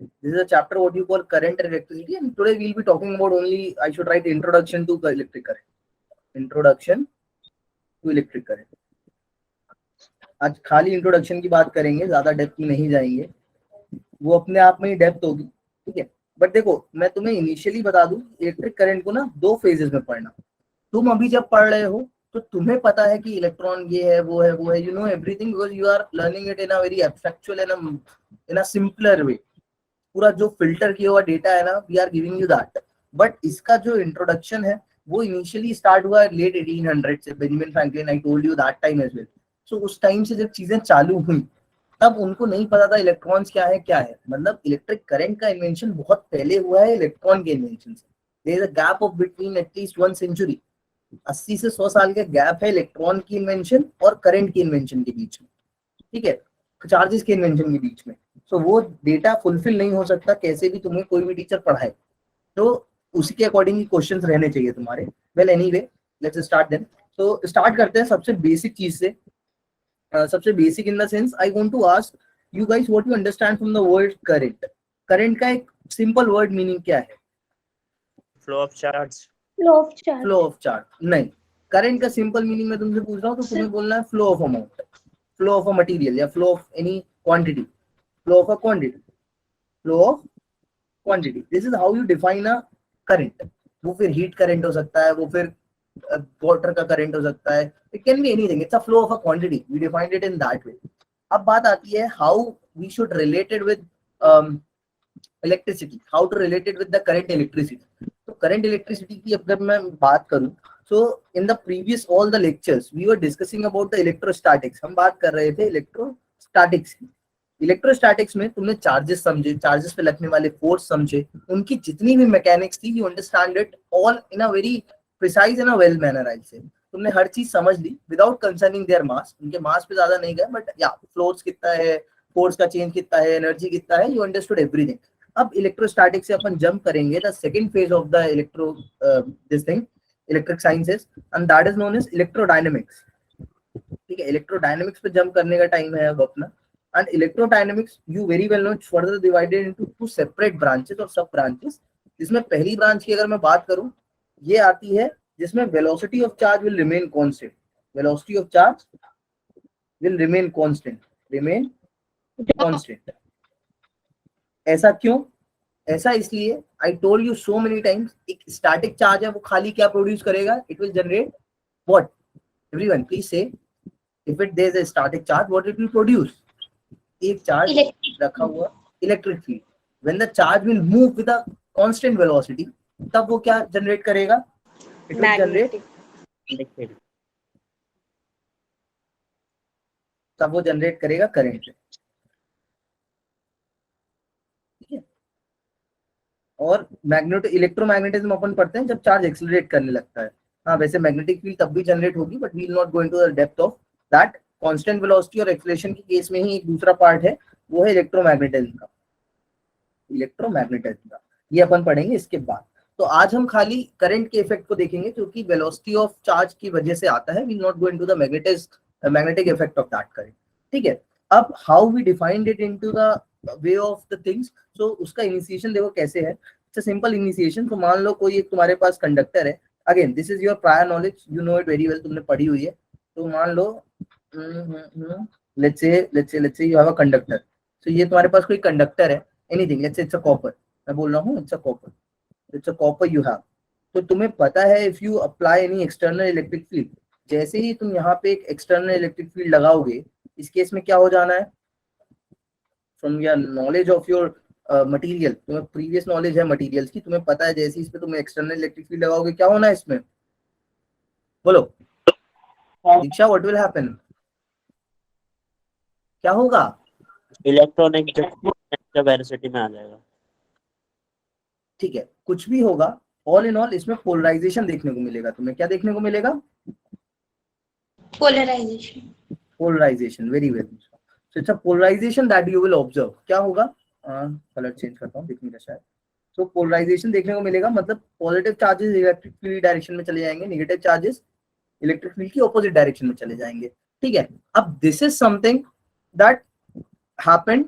This is a chapter what you call current and electricity, and today we'll be talking about only, I should write introduction to electric current. Introduction to electric current. आज खाली introduction की बात करेंगे, ज्यादा depth में नहीं जाएंगे, वो अपने आप में ही डेप्थ होगी, ठीक है। बट देखो मैं तुम्हें इनिशियली बता दूं, इलेक्ट्रिक करंट को ना दो फेजेस में पढ़ना। तुम अभी जब पढ़ रहे हो तो तुम्हें पता है कि इलेक्ट्रॉन ये है वो है वो है, you know everything, because you are learning it in a very abstractual and in a simpler way. पूरा जो फिल्टर किया हुआ डेटा है ना, we are giving you that. But इसका जो इंट्रोडक्शन है वो इनिशियली स्टार्ट हुआ लेट 1800 से, Benjamin Franklin, I told you that time as well. So उस टाइम से जब चीजें चालू हुई तब उनको नहीं पता था इलेक्ट्रॉन्स क्या है, मतलब इलेक्ट्रिक करंट का इन्वेंशन बहुत पहले हुआ है इलेक्ट्रॉन के इन्वेंशन से। There is a gap of between at least 1 century, 80 से 100 साल का गैप है इलेक्ट्रॉन की इन्वेंशन और करंट की इन्वेंशन के बीच में, ठीक है, चार्जेस के इन्वेंशन के बीच में। सो वो डेटा फुलफिल नहीं हो सकता कैसे भी तुम्हें कोई भी टीचर पढ़ाए, तो उसी के अकॉर्डिंग ही क्वेश्चंस रहने चाहिए तुम्हारे। Well anyway, let's start then. तो स्टार्ट करते हैं सबसे बेसिक चीज से। सबसे basic in the sense I want to ask you guys what you understand from the word current. Current का एक सिंपल वर्ड मीनिंग क्या है? Flow of charge. Flow of charge नहीं, करंट का सिंपल मीनिंग मैं तुमसे पूछ रहा हूँ तो तुम्हें बोलना है flow of amount, flow of a material या flow of any quantity, flow of a quantity, flow of quantity. This is how you define a current. वो फिर हीट करंट हो सकता है, वो फिर वाटर का करंट हो सकता है, it can be anything, it's a flow of a quantity, we defined it in that way. अब बात आती है how we should relate it with electricity, how to relate it with the current electricity. तो current electricity की अगर मैं बात करूं, so in the previous all the lectures we were discussing about the electrostatics, हम बात कर रहे थे इलेक्ट्रोस्टैटिक्स की। इलेक्ट्रोस्टैटिक्स में तुमने चार्जेस समझे, चार्जेस पे लगने वाले फोर्स समझे, उनकी जितनी भी मैकेनिक्स थी you understand it all in a very precise and a well manner. I say तुमने हर चीज समझ ली विदाउट कंसर्निंग देयर मास, उनके मास पे ज्यादा नहीं गए, बट या फ्लोर्स कितना है, फोर्स का चेंज कितना है, एनर्जी कितना है, यू अंडरस्टूड एवरीथिंग। अब इलेक्ट्रोस्टैटिक से अपन जंप करेंगे the second phase of the electro this thing electric sciences, and that is known as electrodynamics, ठीक है। इलेक्ट्रोडायनेमिक्स पे जंप करने का टाइम है अब अपना। And electrodynamics you very well know further divided into two separate branches और sub branches, जिसमें पहली ब्रांच की अगर मैं बात करूं ये आती है जिसमें velocity of charge will remain constant, velocity of charge will remain constant, remain constant. ऐसा क्यों? ऐसा इसलिए, I told you so many times, एक स्टैटिक चार्ज है वो खाली क्या प्रोड्यूस करेगा, it will generate what? Everyone please say, if it there is a static charge what it will produce? एक चार्ज रखा हुआ electric field, when the charge will move with a constant velocity, तब वो क्या generate करेगा? It will generate, तब वो generate करेगा करंट, ठीक है। और मैग्नेटिक इलेक्ट्रोमैग्नेटिज्म अपन पढ़ते हैं जब चार्ज एक्सेलरेट करने लगता है। हाँ वैसे मैग्नेटिक फील्ड तब भी जनरेट होगी, but we will not go into the depth of that. Constant velocity और एक्सेलरेशन के केस में ही एक दूसरा पार्ट है, वो है इलेक्ट्रोमैग्नेटिज्म का, इलेक्ट्रोमैग्नेटिज्म का ये अपन पढ़ेंगे इसके बाद। तो आज हम खाली करंट के इफेक्ट को देखेंगे जो कि वेलोसिटी ऑफ चार्ज की वजह से आता है, we will not go into the magnetic effect of that current, ठीक है। अब how we defined it into the way of the things, so उसका इनिशिएशन देखो कैसे है। It's a simple initiation. तो मान लो कोई एक तुम्हारे पास कंडक्टर है, again this is your prior knowledge, you know it very well, तुमने पढ़ी हुई है। तो मान लो let's say you have a conductor, तो ये तुम्हारे पास कोई कंडक्टर है, anything, let's say it's a copper, मैं बोल रहा हूँ it's a copper you have. तो तुम्हें पता है if you apply any external electric field, जैसे ही तुम यहाँ पे एक एक्सटर्नल इलेक्ट्रिक फील्ड लगाओगे, इस केस में क्या हो जाना है, from your knowledge of your material, तुम्हें प्रीवियस नॉलेज है मटेरियल्स की, तुम्हें पता है जैसे इस पे तुम एक्सटर्नल इलेक्ट्रिक फील्ड लगाओगे क्या होना है इसमें, बोलो दीक्षा, व्हाट विल हैपन, क्या होगा? इलेक्ट्रॉन एक वेलोसिटी में आ जाएगा, ठीक है, कुछ भी होगा, ऑल इन ऑल इसमें पोलराइजेशन देखने को मिलेगा। तुम्हें क्या देखने को मिलेगा? Polarisation, very well. So it's a polarisation that you will observe. क्या होगा, कलर चेंज करता हूँ देखने का शायद। तो पोलराइजेशन देखने को मिलेगा, मतलब positive charges electric field direction में चले जाएंगे, नेगेटिव चार्जेस इलेक्ट्रिक फील्ड की ऑपोजिट डायरेक्शन में चले जाएंगे, ठीक है। अब this is something that happened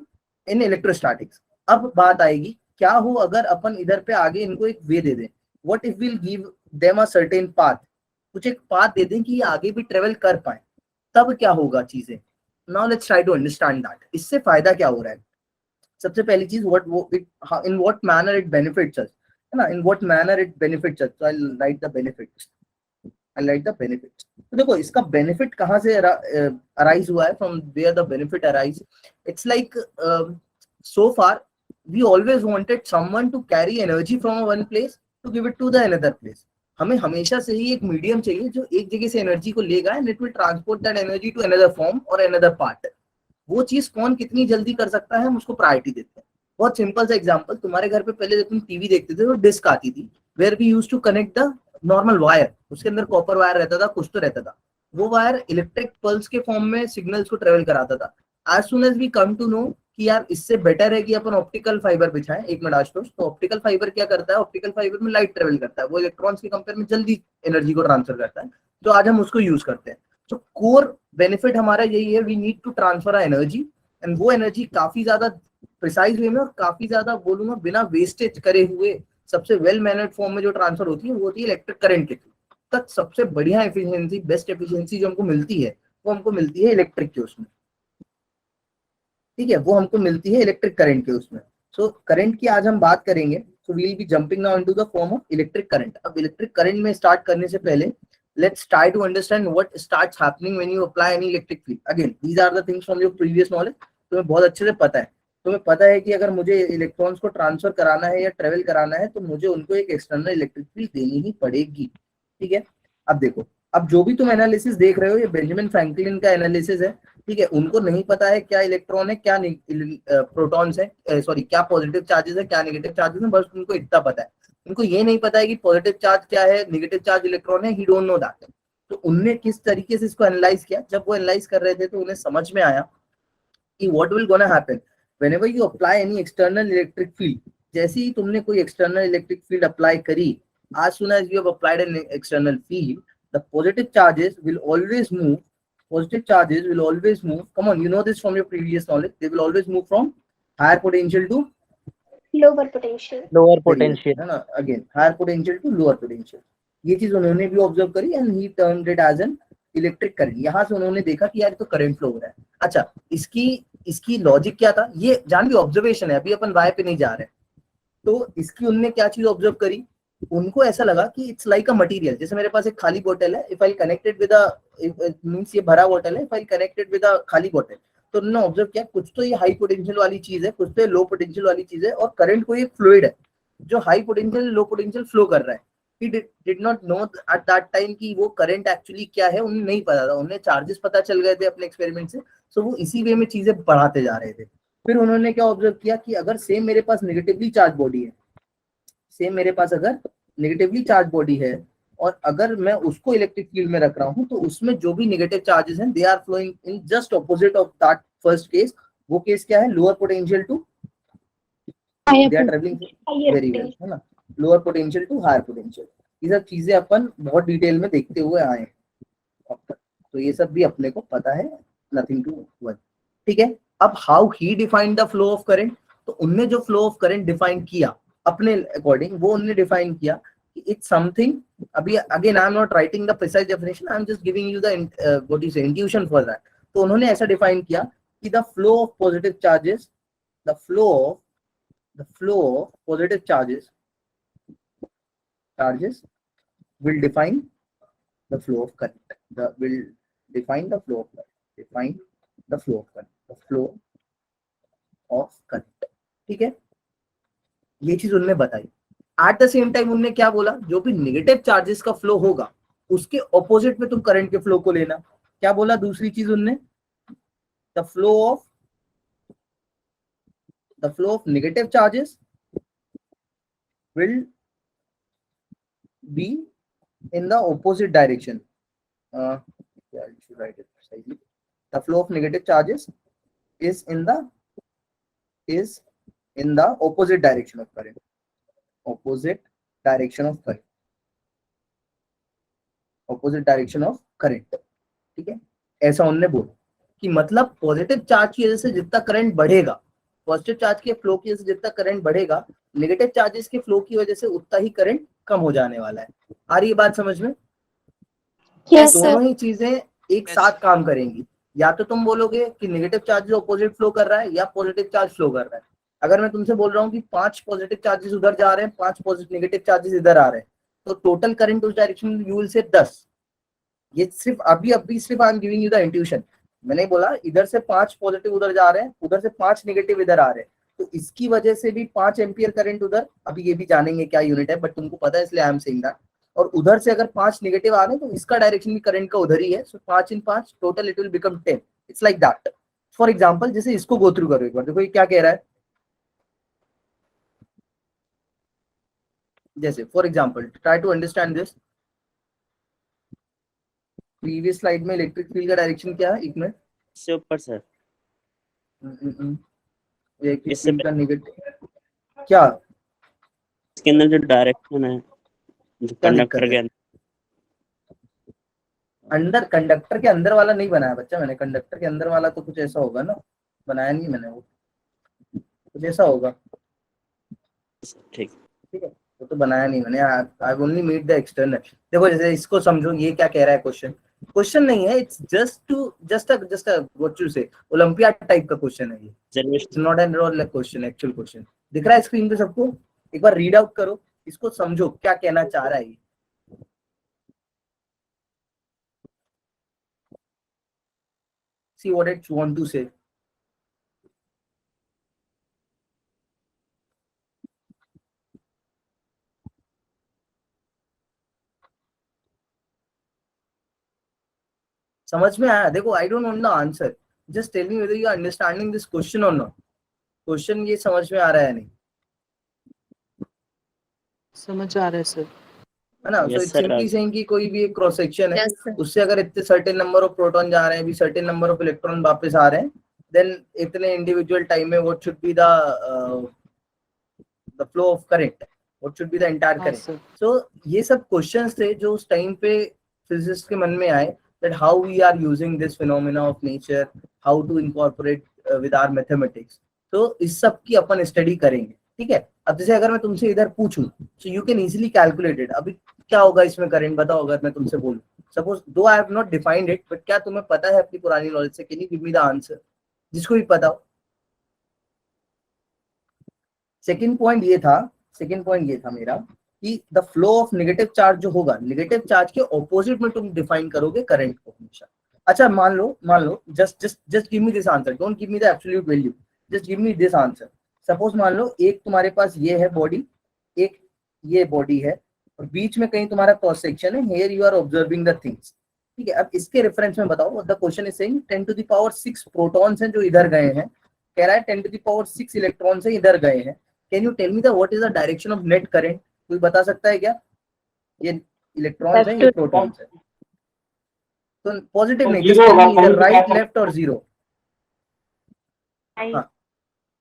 in electrostatics. अब बात आएगी, क्या हो अगर अपन इधर पे आगे इनको एक वे दे दें, what if will give them a certain path, कुछ एक पाथ दे दें कि ये आगे भी ट्रेवल कर पाए, तब क्या होगा चीजें। Now let's try to understand that, इससे फायदा क्या हो रहा है। सबसे पहली चीज, व्हाट वो it, in what manner it benefits us, है ना, in what manner it benefits us. So I write the benefits, I like the benefits. तो देखो इसका बेनिफिट कहाँ से अराइज हुआ है, from where the benefit arise. It's like so far we always wanted someone to carry energy from one place to give it to the another place. हमें हमेशा से ही एक मीडियम चाहिए जो एक जगह से एनर्जी को लेगा and it will transport that energy to another form or another part. वो चीज कौन कितनी जल्दी कर सकता है, हम उसको प्रायोरिटी देते हैं। बहुत सिंपल सा एग्जांपल, तुम्हारे घर पे पहले जब तुम टीवी देखते थे तो डिस्क आती थी, where we used to connect the normal wire, उसके अंदर कॉपर वायर रहता था, कुछ तो रहता था। वो वायर इलेक्ट्रिक पल्स के फॉर्म में सिग्नल्स को ट्रेवल कराता था। As soon as we come to know कि यार इससे बेटर है कि अपन ऑप्टिकल फाइबर बिछाएं, एक मिनट आशुतोष, तो ऑप्टिकल फाइबर क्या करता है, ऑप्टिकल फाइबर में लाइट ट्रेवल करता है, वो इलेक्ट्रॉन्स के कंपेयर में जल्दी एनर्जी को ट्रांसफर करता है, तो आज हम उसको यूज करते हैं। तो कोर बेनिफिट हमारा यही है, we need to transfer energy, and वो एनर्जी काफी ज्यादा प्रिसाइज वे में और काफी ज्यादा बोलूंगा बिना वेस्टेज करे हुए सबसे वेल मैनर्ड फॉर्म में जो ट्रांसफर होती है वो होती है इलेक्ट्रिक करंट के थ्रू। तक सबसे बढ़िया एफिशिएंसी, बेस्ट एफिशिएंसी जो हमको मिलती है वो हमको मिलती है इलेक्ट्रिक के उसमें, ठीक है, वो हमको मिलती है इलेक्ट्रिक करंट के उसमें। सो करंट की आज हम बात करेंगे, so we will be jumping now into the form of electric current. अब इलेक्ट्रिक करंट में स्टार्ट करने से पहले let's try to understand what starts happening when you apply any electric field. Again, these are the things from your previous knowledge, तुम्हें बहुत अच्छे से पता है। तुम्हें पता है कि अगर मुझे इलेक्ट्रॉन्स को ट्रांसफर कराना है या ट्रेवल कराना है तो मुझे उनको एक एक्सटर्नल इलेक्ट्रिक फील्ड देनी ही पड़ेगी, ठीक है। अब देखो, अब जो भी तुम एनालिसिस देख रहे हो ये बेंजामिन फ्रैंकलिन का एनालिसिस है, ठीक है। उनको नहीं पता है क्या इलेक्ट्रॉन है, क्या प्रोटॉन्स है, सॉरी क्या पॉजिटिव चार्जेस है, क्या नेगेटिव चार्जेस है, बस उनको इतना पता है। उनको ये नहीं पता है कि पॉजिटिव चार्ज क्या है, नेगेटिव चार्ज इलेक्ट्रॉन है, ही डोंट नो दैट। तो उनने किस तरीके से इसको एनालाइज किया, जब वो एनालाइज कर रहे थे तो उन्हें समझ में आया कि what will gonna happen whenever you apply any external electric field. जैसे ही तुमने कोई एक्सटर्नल इलेक्ट्रिक फील्ड अप्लाई करी, as soon as you have applied an external field, the positive charges will always move, positive charges will always move, come on, you know this from your previous knowledge, they will always move from higher potential to lower potential. Lower very well, potential. है ना, again higher potential to lower potential। ये चीज उन्होंने भी observe करी and he turned it as an electric current. यहाँ से उन्होंने देखा कि यार तो करंट फ्लो हो रहा है। अच्छा, इसकी इसकी लॉजिक क्या था, ये जान भी ऑब्जर्वेशन है, अभी अपन वाई पे नहीं जा रहे। तो इसकी उनने क्या चीज ऑब्जर्व करी, उनको ऐसा लगा कि इट्स लाइक अ मटेरियल, जैसे मेरे पास एक खाली बोतल है, if I connected with a means ये भरा बोतल है, if I connected with a खाली बोतल, तो उन्होंने ऑब्जर्व किया कुछ तो ये हाई पोटेंशियल वाली चीज है, कुछ तो लो पोटेंशियल वाली चीज है, और करंट कोई एक फ्लूइड है जो high potential low potential flow कर रहा है। he did not know at that time कि वो करंट एक्चुअली क्या है, उन्हें नहीं पता था, उन्हें चार्जेस पता चल गए थे अपने एक्सपेरिमेंट से। सो वो इसी वे में चीजें बढ़ाते जा रहे थे। फिर उन्होंने क्या ऑब्जर्व किया कि अगर सेम मेरे पास नेगेटिवली चार्ज बॉडी है, सेम मेरे पास अगर नेगेटिवली चार्ज बॉडी है और अगर मैं उसको इलेक्ट्रिक फील्ड में रख रहा हूँ, तो उसमें जो भी नेगेटिव चार्जेस हैं they are flowing in just opposite of that first case. वो केस क्या है, lower potential to, they are travelling very well, है ना, lower potential to higher potential. ये सब चीजें अपन बहुत डिटेल में देखते हुए आए हैं अब तक, तो ये सब भी अपने को पता है, नथिंग टू वरी, ठीक है। अब how he defined the flow of current, तो उनने जो फ्लो ऑफ करंट डिफाइन किया अपने अकॉर्डिंग, वो उन्होंने डिफाइन किया कि इट्स समथिंग, अभी again I am not writing the precise definition, I am just giving you the what is intuition for that. तो उन्होंने ऐसा डिफाइन किया कि the flow of positive charges, the flow of positive charges will define the flow of current, will define the flow of current, define the flow of current, the flow of current, ठीक है। ये चीज उन्होंने बताई। Eight the same time उन्होंने क्या बोला, जो भी नेगेटिव चार्जेस का फ्लो होगा उसके ऑपोजिट में तुम करंट के फ्लो को लेना। क्या बोला दूसरी चीज उन्होंने, the flow of negative charges will be in the opposite direction. Yeah, you should write it precisely. The flow of negative charges is in the opposite direction of current. Opposite direction of current. Opposite direction of current. ठीक है, ऐसा उन्होंने बोला कि मतलब positive charge की वजह से जितना करंट बढ़ेगा पॉजिटिव चार्ज के फ्लो की वजह से जितना करंट बढ़ेगा, नेगेटिव चार्जेस के फ्लो की वजह से उतना ही करंट कम हो जाने वाला है। आ रही है बात समझ में? Yes, sir. दोनों ही चीजें एक साथ काम करेंगी। या तो तुम बोलोगे कि नेगेटिव चार्ज ऑपोजिट फ्लो कर रहा है या पॉजिटिव चार्ज फ्लो कर रहा है। अगर मैं तुमसे बोल रहा हूँ कि 5 पॉजिटिव चार्जेस उधर जा रहे हैं, 5 पॉजिटिव नेगेटिव चार्जेस इधर आ रहे हैं, तो टोटल करंट उस डायरेक्शन में यू विल से 10। ये सिर्फ अभी सिर्फ I am giving you the intuition. मैंने बोला इधर से 5 पॉजिटिव उधर जा रहे हैं, उधर से 5 नेगेटिव इधर आ रहे हैं, तो इसकी वजह से भी 5 एम्पियर करंट उधर, अभी ये भी जानेंगे क्या यूनिट है, बट तुमको पता है इसलिए आई एम सेइंग दैट। और उधर से अगर 5 नेगेटिव आ रहे हैं तो इसका डायरेक्शन भी करंट का उधर ही है, सो 5 इन 5 total it will become 10। It's like that. For example जैसे इसको गो थ्रू करो एक बार, देखो ये क्या कह रहा है। जैसे for example try to understand this. Previous slide में इलेक्ट्रिक फील्ड का डायरेक्शन क्या है, एक मिनट। इससे ऊपर सर, इलेक्ट्रिक इससे फील्ड का नेगेटिव क्या, इसके अंदर जो डायरेक्शन है, जो क्या कंडक्टर दिक्कत के है? अंदर कंडक्टर के अंदर वाला नहीं बनाया बच्चा मैंने। कंडक्टर के अंदर वाला तो कुछ ऐसा होगा ना, बनाया नहीं मैंने, वो कुछ ऐसा होगा। ठीक ठीक है, वो तो बनाया नहीं मैंने। I only made the external. देखो जैसे इसको समझो, ये क्या कह रहा है, क्वेश्चन नहीं है, it's just a what you say Olympiad type का क्वेश्चन है ये। It's not an role question, actual question. दिख रहा है स्क्रीन पे सबको? एक बार रीड आउट करो, इसको समझो क्या कहना चाह रहा है ये। See what it want to say. समझ में आया? देखो I don't want the answer, just tell me whether you are understanding this question और नॉट। क्वेश्चन ये समझ में आ रहा है नहीं, समझ आ रहा है सर। है ना? So yes it's sir. Simply saying कि कोई भी एक क्रॉस सेक्शन है, Yes, sir. उससे अगर इतने सर्टेन नंबर ऑफ प्रोटॉन जा रहे हैं, भी सर्टेन नंबर ऑफ इलेक्ट्रॉन वापस आ रहे हैं, देन इतने इंडिविजुअल टाइम में what should be the flow of current, what should be the entire हाँ करंट। सर। सो ये सब क्वेश्चंस थे जो उस टाइम पे फिजिसिस्ट के मन में आए, that how we are using this phenomena of nature, how to incorporate with our mathematics. तो इस सब की अपन स्टडी करेंगे, ठीक है? अब जैसे अगर मैं तुमसे इधर पूछूं, so you can easily calculate it. अभी क्या होगा इसमें करंट, बताओ अगर मैं तुमसे बोलूं। सपोज दो I have not defined it, but क्या तुम्हें पता है अपनी पुरानी नॉलेज से? Can you give me the answer, जिसको भी पता हो। सेकंड पॉइंट ये था मेरा कि the flow of negative charge जो होगा, नेगेटिव चार्ज के ऑपोजिट में तुम डिफाइन करोगे करंट को हमेशा। अच्छा मान लो just give me this answer, don't give me the absolute value, just give me this answer. Suppose मान लो एक तुम्हारे पास ये है बॉडी, एक ये बॉडी है, और बीच में कहीं तुम्हारा क्रॉस सेक्शन है, here you are observing the things, ठीक है? अब इसके रेफरेंस में बताओ, the question is saying 10 to the power 6 protons हैं जो इधर गए हैं, कह रहा है 10 टू द पावर 6 इलेक्ट्रॉन्स हैं इधर गए हैं। Can you tell me the what is the direction of net current? कोई बता सकता है क्या? ये इलेक्ट्रॉन्स हैं, ये प्रोटॉन्स हैं, तो पॉजिटिव नहीं, जस्ट टेल मी इधर राइट लेफ्ट और जीरो। हाँ,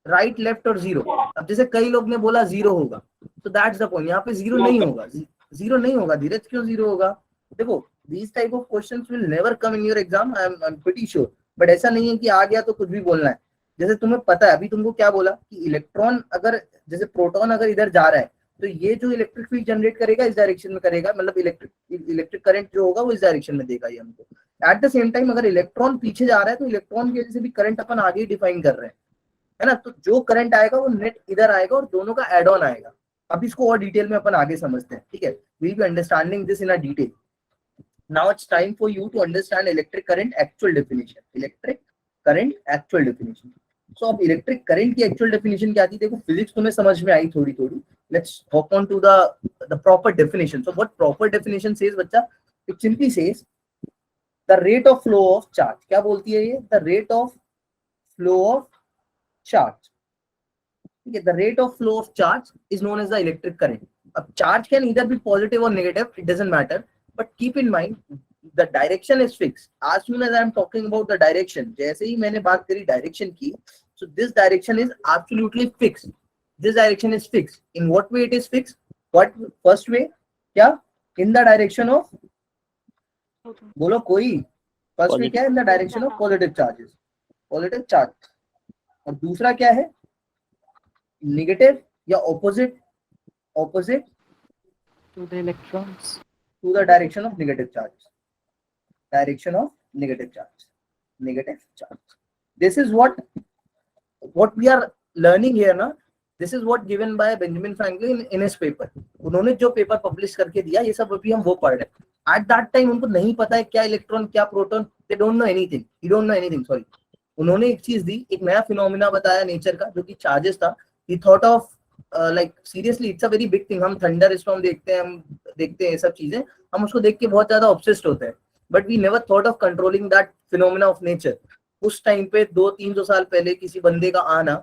राइट लेफ्ट और जीरो। अब जैसे कई लोग ने बोला जीरो होगा, तो दैट्स द पॉइंट, यहाँ पे जीरो नहीं होगा, जीरो नहीं होगा धीरज। क्यों जीरो होगा? देखो these type of questions will never come in your exam, I'm pretty sure, but ऐसा नहीं है कि आ गया तो कुछ भी बोलना है। जैसे तुम्हें पता है, अभी तुमको क्या बोला कि इलेक्ट्रॉन अगर, जैसे प्रोटॉन अगर इधर जा रहा है, तो ये जो इलेक्ट्रिक फील्ड जनरेट करेगा इस डायरेक्शन में करेगा, मतलब इलेक्ट्रिक करंट जो होगा वो इस डायरेक्शन में देगा ये हमको। एट द सेम टाइम अगर इलेक्ट्रॉन पीछे जा रहा है, तो इलेक्ट्रॉन की वजह से भी करंट अपन आगे डिफाइन कर रहे हैं, है ना? तो जो करंट आएगा वो नेट इधर आएगा और दोनों का एड ऑन आएगा। अब इसको और डिटेल में अपन आगे समझते हैं, ठीक है? We will be understanding this in a detail. Now it's time for you to understand electric current actual definition. Electric current actual definition. So अब electric current की actual definition क्या थी? देखो physics तुम्हें समझ में आई थोड़ी थोड़ी. Let's hop on to the proper definition. So what proper definition says बच्चा? It simply says the rate of flow of charge. क्या बोलती है ये? The rate of flow of charge. ठीक है? The rate of flow of charge is known as the electric current. अब charge can either be positive or negative. It doesn't matter. But keep in mind, the direction is fixed. As soon as I am talking about the direction, जैसे ही मैंने बात करी direction की, so this direction is absolutely fixed. This direction is fixed. In what way it is fixed? What first way? क्या? In the direction of, बोलो कोई, first way क्या है? In the direction of positive charges, positive charge. और दूसरा क्या है? Negative या opposite To the electrons. to the direction of negative charge. Direction of negative charge. Negative charge. This is what we are learning here ना. This is what given by Benjamin Franklin in his paper. उन्होंने जो paper publish करके दिया ये सब अभी हम वो पढ़ रहे हैं. At that time उनको नहीं पता है क्या इलेक्ट्रॉन क्या proton. They don't know anything. He don't know anything. Sorry. उन्होंने एक चीज दी, एक नया फिनोमिना बताया नेचर का जो कि चार्जेस था. He thought of like seriously it's a very big thing. हम थंडर स्टॉर्म देखते हैं, हम देखते हैं ये सब चीजें, हम उसको देख के बहुत ज्यादा ऑब्सेस्ड होते हैं. But we never thought of controlling that phenomena of nature. उस टाइम पे 200-300 साल पहले किसी बंदे का आना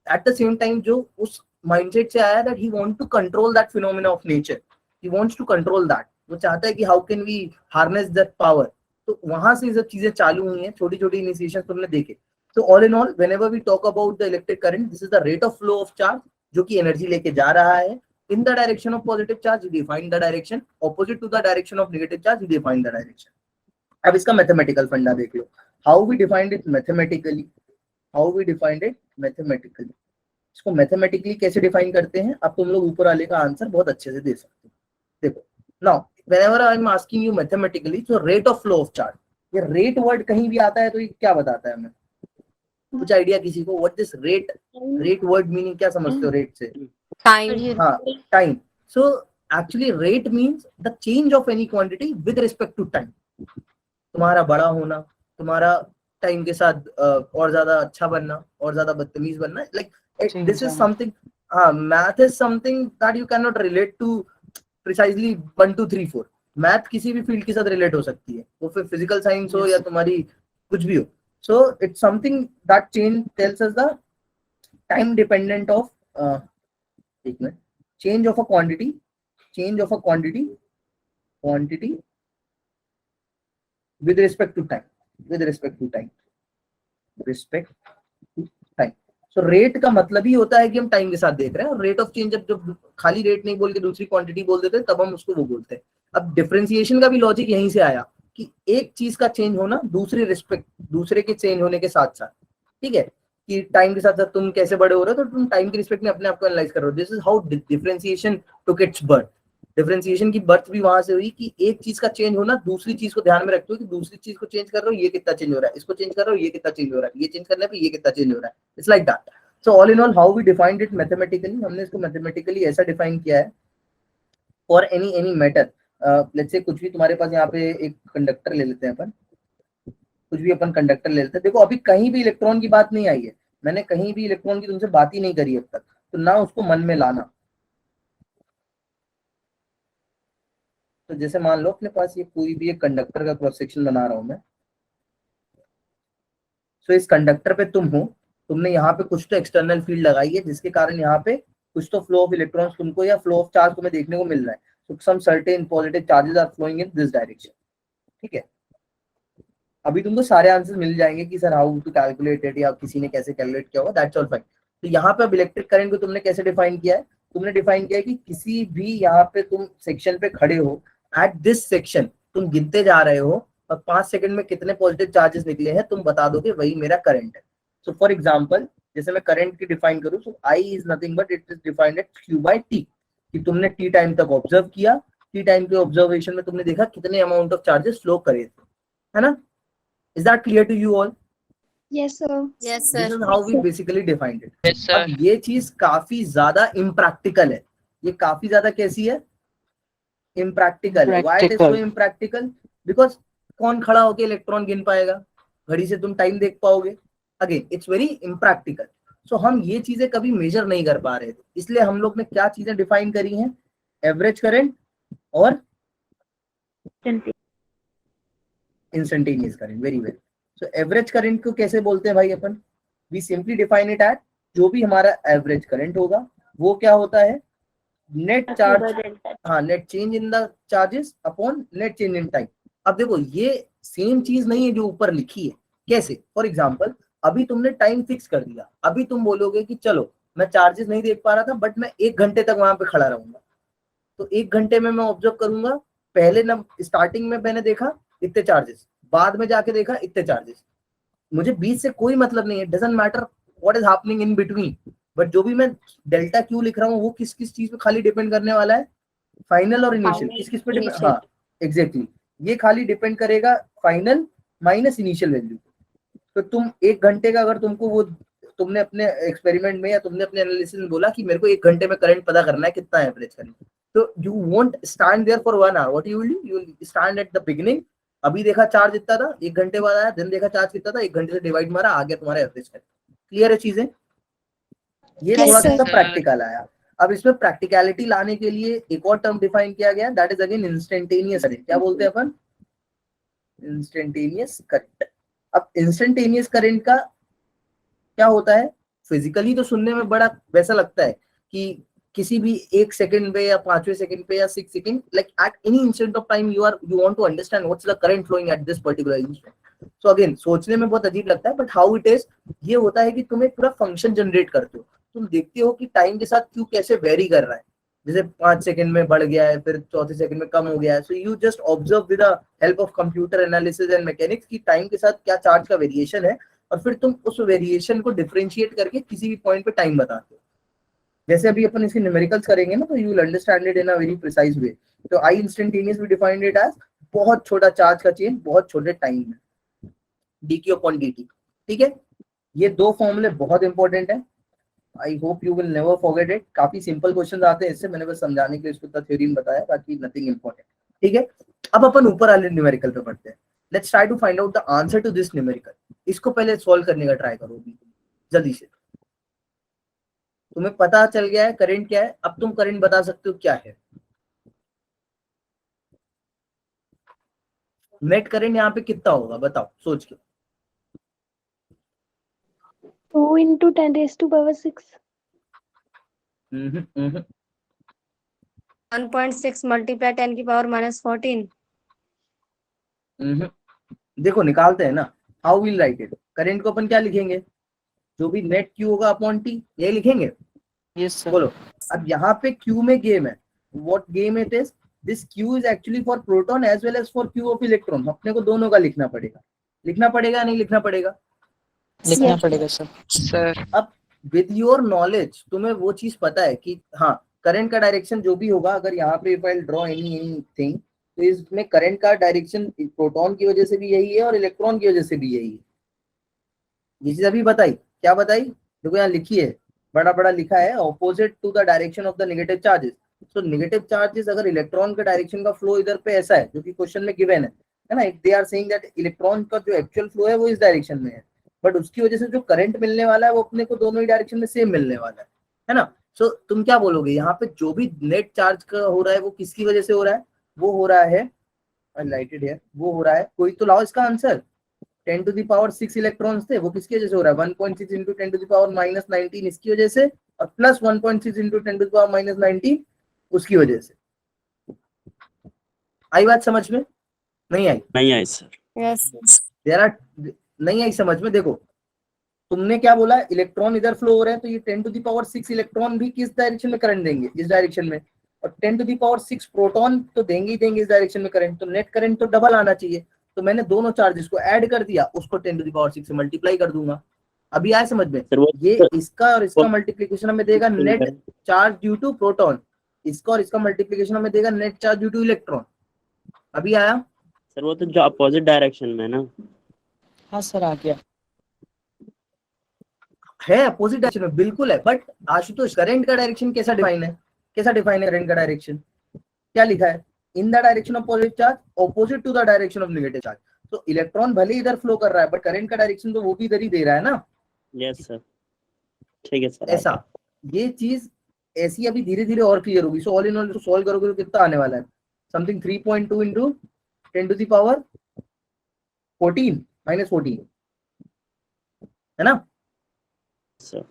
एट द सेम टाइम जो उस माइंडसेट से आया that he want to control that phenomena of nature. He wants to control that. वो चाहता है कि how can we harness that power. तो वहां से ये सब चीजें चालू हुई हैं, छोटी छोटी इनिशिएशन तुमने देखे. So all in all, whenever we talk about the electric current, this is the rate of flow of charge जो कि एनर्जी लेके जा रहा है. In the direction of positive charge, you define the direction. Opposite to the direction of negative charge, you define the direction. अब इसका mathematical फंडा देख लो. How we defined it mathematically? How we defined it mathematically? इसको mathematically कैसे define करते हैं? अब तुम लोग ऊपर वाले का आंसर बहुत अच्छे से दे सकते हो. देखो, now whenever I am asking you mathematically, so rate of flow of charge. ये रेट वर्ड कहीं भी आता है तो ये क्या बताता है हमें? कुछ आइडिया किसी को? What this rate word meaning क्या समझते हो रेट से? Time. हाँ, time. So actually rate means the change of any quantity with respect to time. तुम्हारा बड़ा होना, तुम्हारा टाइम के साथ और ज्यादा अच्छा बनना, और ज्यादा बदतमीज बनना. Like this is something. हाँ, math is something that you can not relate to precisely 1 2 3 4. Math किसी भी फील्ड के साथ रिलेट हो सकती है, वो फिर फिजिकल साइंस हो या तुम्हारी कुछ भी हो. So it's something that change tells us the time dependent of change of a quantity with respect to time. So rate का मतलब ही होता है कि हम टाइम के साथ देख रहे हैं. और रेट ऑफ चेंज जब खाली रेट नहीं बोल के दूसरी क्वांटिटी बोल देते हैं तब हम उसको वो बोलते हैं. अब डिफरेंशिएशन का भी लॉजिक यहीं से आया कि एक चीज का चेंज होना दूसरे के चेंज होने के साथ साथ. ठीक है, कि टाइम के साथ साथ तुम कैसे बड़े हो रहे हो तो तुम टाइम के रिस्पेक्ट में अपने आप को एनालाइज कर रहे हो. This is how differentiation took its birth. Differentiation की बर्थ भी वहां से हुई कि एक चीज का चेंज होना दूसरी चीज को ध्यान में रखते हो कि दूसरी चीज को चेंज कर रहे हो, ये कितना चेंज हो रहा है, इसको चेंज कर रहे हो, ये कितना चेंज हो रहा है, ये चेंज करने पे ये कितना चेंज हो रहा है. It's like that. So all in all how we defined it mathematically, हमने इसको मैथमेटिकली ऐसा डिफाइन किया है. For any matter, let's say कुछ भी तुम्हारे पास यहाँ पे एक कंडक्टर ले लेते हैं अपन, कुछ भी अपन कंडक्टर ले लेते हैं. देखो अभी कहीं भी इलेक्ट्रॉन की बात नहीं आई है, मैंने कहीं भी इलेक्ट्रॉन की तुमसे बात ही नहीं करी अब तक, तो ना उसको मन में लाना. तो जैसे मान लो अपने पास ये कोई भी एक कंडक्टर का क्रॉस सेक्शन बना रहा हूं मैं. सो इस कंडक्टर पे तुम हो, तुमने यहाँ पे कुछ तो एक्सटर्नल फील्ड लगाई है जिसके कारण यहाँ पे कुछ तो फ्लो ऑफ इलेक्ट्रॉन्स तुमको या फ्लो ऑफ चार्ज तुम्हें देखने को मिल रहा है. So some certain positive charges are flowing in this direction. ठीक है, अभी तुमको सारे आंसर मिल जाएंगे कि sir how to calculate it या किसी ने कैसे कैलकुलेट किया होगा. That's all fine. तो यहाँ पे अब इलेक्ट्रिक करंट को तुमने कैसे डिफाइन किया है? तुमने डिफाइन किया है कि किसी भी यहाँ पे तुम सेक्शन पे खड़े हो, एट दिस सेक्शन तुम गिनते जा रहे हो और 5 सेकंड में कितने पॉजिटिव चार्जेस निकले हैं तुम बता दोगे, वही मेरा करंट है. सो फॉर एग्जाम्पल जैसे मैं करंट की डिफाइन करूँ, so I is nothing but it is defined at Q by T. कि तुमने टी टाइम तक ऑब्जर्व किया, टी टाइम के ऑब्जर्वेशन में तुमने देखा कितने अमाउंट ऑफ चार्जेस फ्लो करे थे, है ना? Is that clear to you all? Yes, sir. Yes, sir. This is how we basically defined it. Yes, sir. अब ये चीज काफी ज्यादा इम्प्रैक्टिकल है. ये काफी ज्यादा कैसी है? इम्प्रैक्टिकल है. Why it is so impractical? Because कौन खड़ा होके इलेक्ट्रॉन गिन पाएगा? घड़ी से तुम टाइम देख पाओगे? Again it's very impractical. So हम ये चीजें कभी मेजर नहीं कर पा रहे थे, इसलिए हम लोग ने क्या चीजें डिफाइन करी हैं? एवरेज करंट और instantaneous current. Very well. So average current को कैसे बोलते हैं भाई अपन? We simply define it at जो भी हमारा एवरेज करंट होगा वो क्या होता है? नेट चार्ज, हाँ, net change in the charges upon net change in time. अब देखो ये सेम चीज नहीं है जो ऊपर लिखी है. कैसे? फॉर एग्जाम्पल अभी तुमने टाइम फिक्स कर दिया, अभी तुम बोलोगे कि चलो मैं चार्जेस नहीं देख पा रहा था बट मैं 1 घंटे तक वहां पे खड़ा रहूंगा. तो 1 घंटे में मैं ऑब्जर्व करूंगा, पहले ना स्टार्टिंग में मैंने देखा इतने चार्जेस, बाद में जाके देखा इतने चार्जेस. मुझे बीच से कोई मतलब नहीं है. Doesn't matter what is happening in between. But जो भी मैं डेल्टा क्यू लिख रहा हूँ वो किस किस चीज पे खाली डिपेंड करने वाला है, फाइनल और इनिशियल, Final, किस किस पे डिपेंड, initial. हाँ एग्जैक्टली, ये खाली डिपेंड करेगा फाइनल माइनस इनिशियल वैल्यू। तो तुम 1 घंटे का अगर तुमको वो, तुमने अपने एक्सपेरिमेंट में या तुमने अपने एनालिसिस में बोला कि मेरे को 1 घंटे में करंट पता करना है कितना है एवरेज करंट, तो you won't stand there for 1 hour, what you will do, you will stand at the beginning, अभी देखा चार्ज इतना था, 1 घंटे बाद आया, देन देखा चार्ज कितना था, 1 घंटे से डिवाइड मारा, आ गया तुम्हारा एवरेज करंट। क्लियर है चीजें? ये Yes, थोड़ा sir. सा प्रैक्टिकल आया। अब इसमें प्रैक्टिकलिटी लाने के लिए एक और टर्म डिफाइन किया गया, that is again instantaneous current. क्या बोलते हैं अपन? Instantaneous current. अब इंस्टेंटेनियस करंट का क्या होता है? फिजिकली तो सुनने में बड़ा वैसा लगता है कि किसी भी 1 सेकंड पे या 5वें सेकंड पे या 6 second, like at any instant of time you want to understand what's the current flowing at this particular instant. So again सोचने में बहुत अजीब लगता है, बट हाउ इट इज, ये होता है कि तुम एक पूरा फंक्शन जनरेट करते हो, तुम देखते हो कि टाइम के साथ क्यू कैसे वेरी कर रहा है, जैसे 5 सेकंड में बढ़ गया है, फिर चौथे सेकंड में कम हो गया है। So you just observe with the help of computer analysis and mechanics की टाइम के साथ क्या चार्ज का वेरिएशन है, और फिर तुम उस वेरिएशन को डिफरेंशिएट करके किसी भी पॉइंट पे टाइम बताते हो। जैसे अभी अपन इसके न्यूमेरिकल्स करेंगे ना, तो you will understand it in a very precise way. तो I instantaneous we defined it as बहुत छोटा चार्ज का चेंज बहुत छोटे टाइम में, dq अपॉन dt। ठीक है, ये दो फॉर्मूले बहुत इंपॉर्टेंट है, I hope you will never forget it. काफी सिंपल क्वेश्चन आते हैं इससे, मैंने बस समझाने के लिए इसको थ्योरी में बताया, बाकी नथिंग इंपॉर्टेंट। ठीक है, अब अपन ऊपर वाले न्यूमेरिकल पे पढ़ते हैं। Let's try to find out the answer to this numerical. इसको पहले सॉल्व करने का ट्राई करो जल्दी से। तुम्हें पता चल गया है करंट क्या है, अब तुम करंट बता सकते हो क्या है। नेट करंट यहाँ पे कितना होगा बताओ सोच के। 2 into 10 raised to power 6. 1.6 multiply 10 की पावर -14। देखो निकालते हैं ना, how will write it. Current को अपन क्या लिखेंगे, जो भी नेट क्यू होगा अपॉन टी, यही लिखेंगे। Yes, sir. बोलो, अब यहाँ पे क्यू में गेम है, what game it is, this Q is actually for proton as well as for Q of electron. अपने को दोनों का लिखना पड़ेगा, लिखना पड़ेगा नहीं लिखना पड़ेगा, लिखना Yes. पड़ेगा सर। अब विद योर नॉलेज तुम्हें वो चीज पता है कि हाँ करंट का डायरेक्शन जो भी होगा, अगर यहाँ पे इफ आई ड्रॉ एनीथिंग, तो इसमें करंट का डायरेक्शन प्रोटॉन की वजह से भी यही है और इलेक्ट्रॉन की वजह से भी यही है। ये चीज अभी बताई, क्या बताई, देखो यहाँ लिखी है, बड़ा बड़ा लिखा है, opposite to the direction of the negative charges. So negative charges अगर इलेक्ट्रॉन का डायरेक्शन का फ्लो इधर पे ऐसा है, जो कि क्वेश्चन में गिवन है ना, if they are saying that electron का जो एक्चुअल फ्लो है वो इस डायरेक्शन में है, बट उसकी वजह से जो करंट मिलने वाला है वो अपने को दोनों ही डायरेक्शन में सेम मिलने वाला है ना। सो तुम क्या बोलोगे, यहाँ पे जो भी नेट चार्ज का हो रहा है वो किसकी वजह से हो रहा है, वो हो रहा है लाइटेड है, वो हो रहा है, कोई तो लाओ इसका answer. 10 to the power 6 electrons थे, वो किसकी वजह से हो रहा है, 1.6 इंटू 10 टू द पावर -19 इसकी वजह से, और plus 1.6 into 10 to the power -19 उसकी वजह से। आई बात समझ में? नहीं आई? नहीं आई सर। यस देयर आर, नहीं आई समझ में। देखो तुमने क्या बोला, इलेक्ट्रॉन इधर फ्लो हो रहे हैं, तो ये 10 टू द पावर 6 इलेक्ट्रॉन भी किस डायरेक्शन में करंट देंगे, इस डायरेक्शन में, और 10 टू द पावर 6 प्रोटॉन तो देंगे ही देंगे इस डायरेक्शन में करंट, तो नेट करंट तो डबल आना चाहिए। तो मैंने दोनों चार्जेस को ऐड कर दिया, उसको 10 टू द पावर 6 से मल्टीप्लाई कर दूंगा। अभी आया समझ में? सर वो ये इसका और इसका मल्टीप्लीकेशन हमें देगा net charge due to proton, इसका और इसका मल्टीप्लीकेशन हमें देगा net charge due to electron. अभी आया? सर वो तो जो अपोजिट डायरेक्शन में है ना। हाँ सर आ गया। है अपोजिट डायरेक्शन में, बिल्कुल है, बट आशुतोष करंट का डायरेक्शन कैसा डिफाइन है, कैसा डिफाइन है करंट का डायरेक्शन, क्या लिखा है, in the direction of positive charge opposite to the direction of negative charge. तो इलेक्ट्रॉन भले इधर फ्लो कर रहा है, बट करंट का डायरेक्शन तो वो भी इधर ही दे रहा है ना। यस सर, ठीक है सर। ऐसा ये चीज ऐसी अभी धीरे धीरे और क्लियर होगी। So all in all solve करोगे तो कितना आने वाला है, something 3.2 into 10 to the power 14 -14 है ना, सर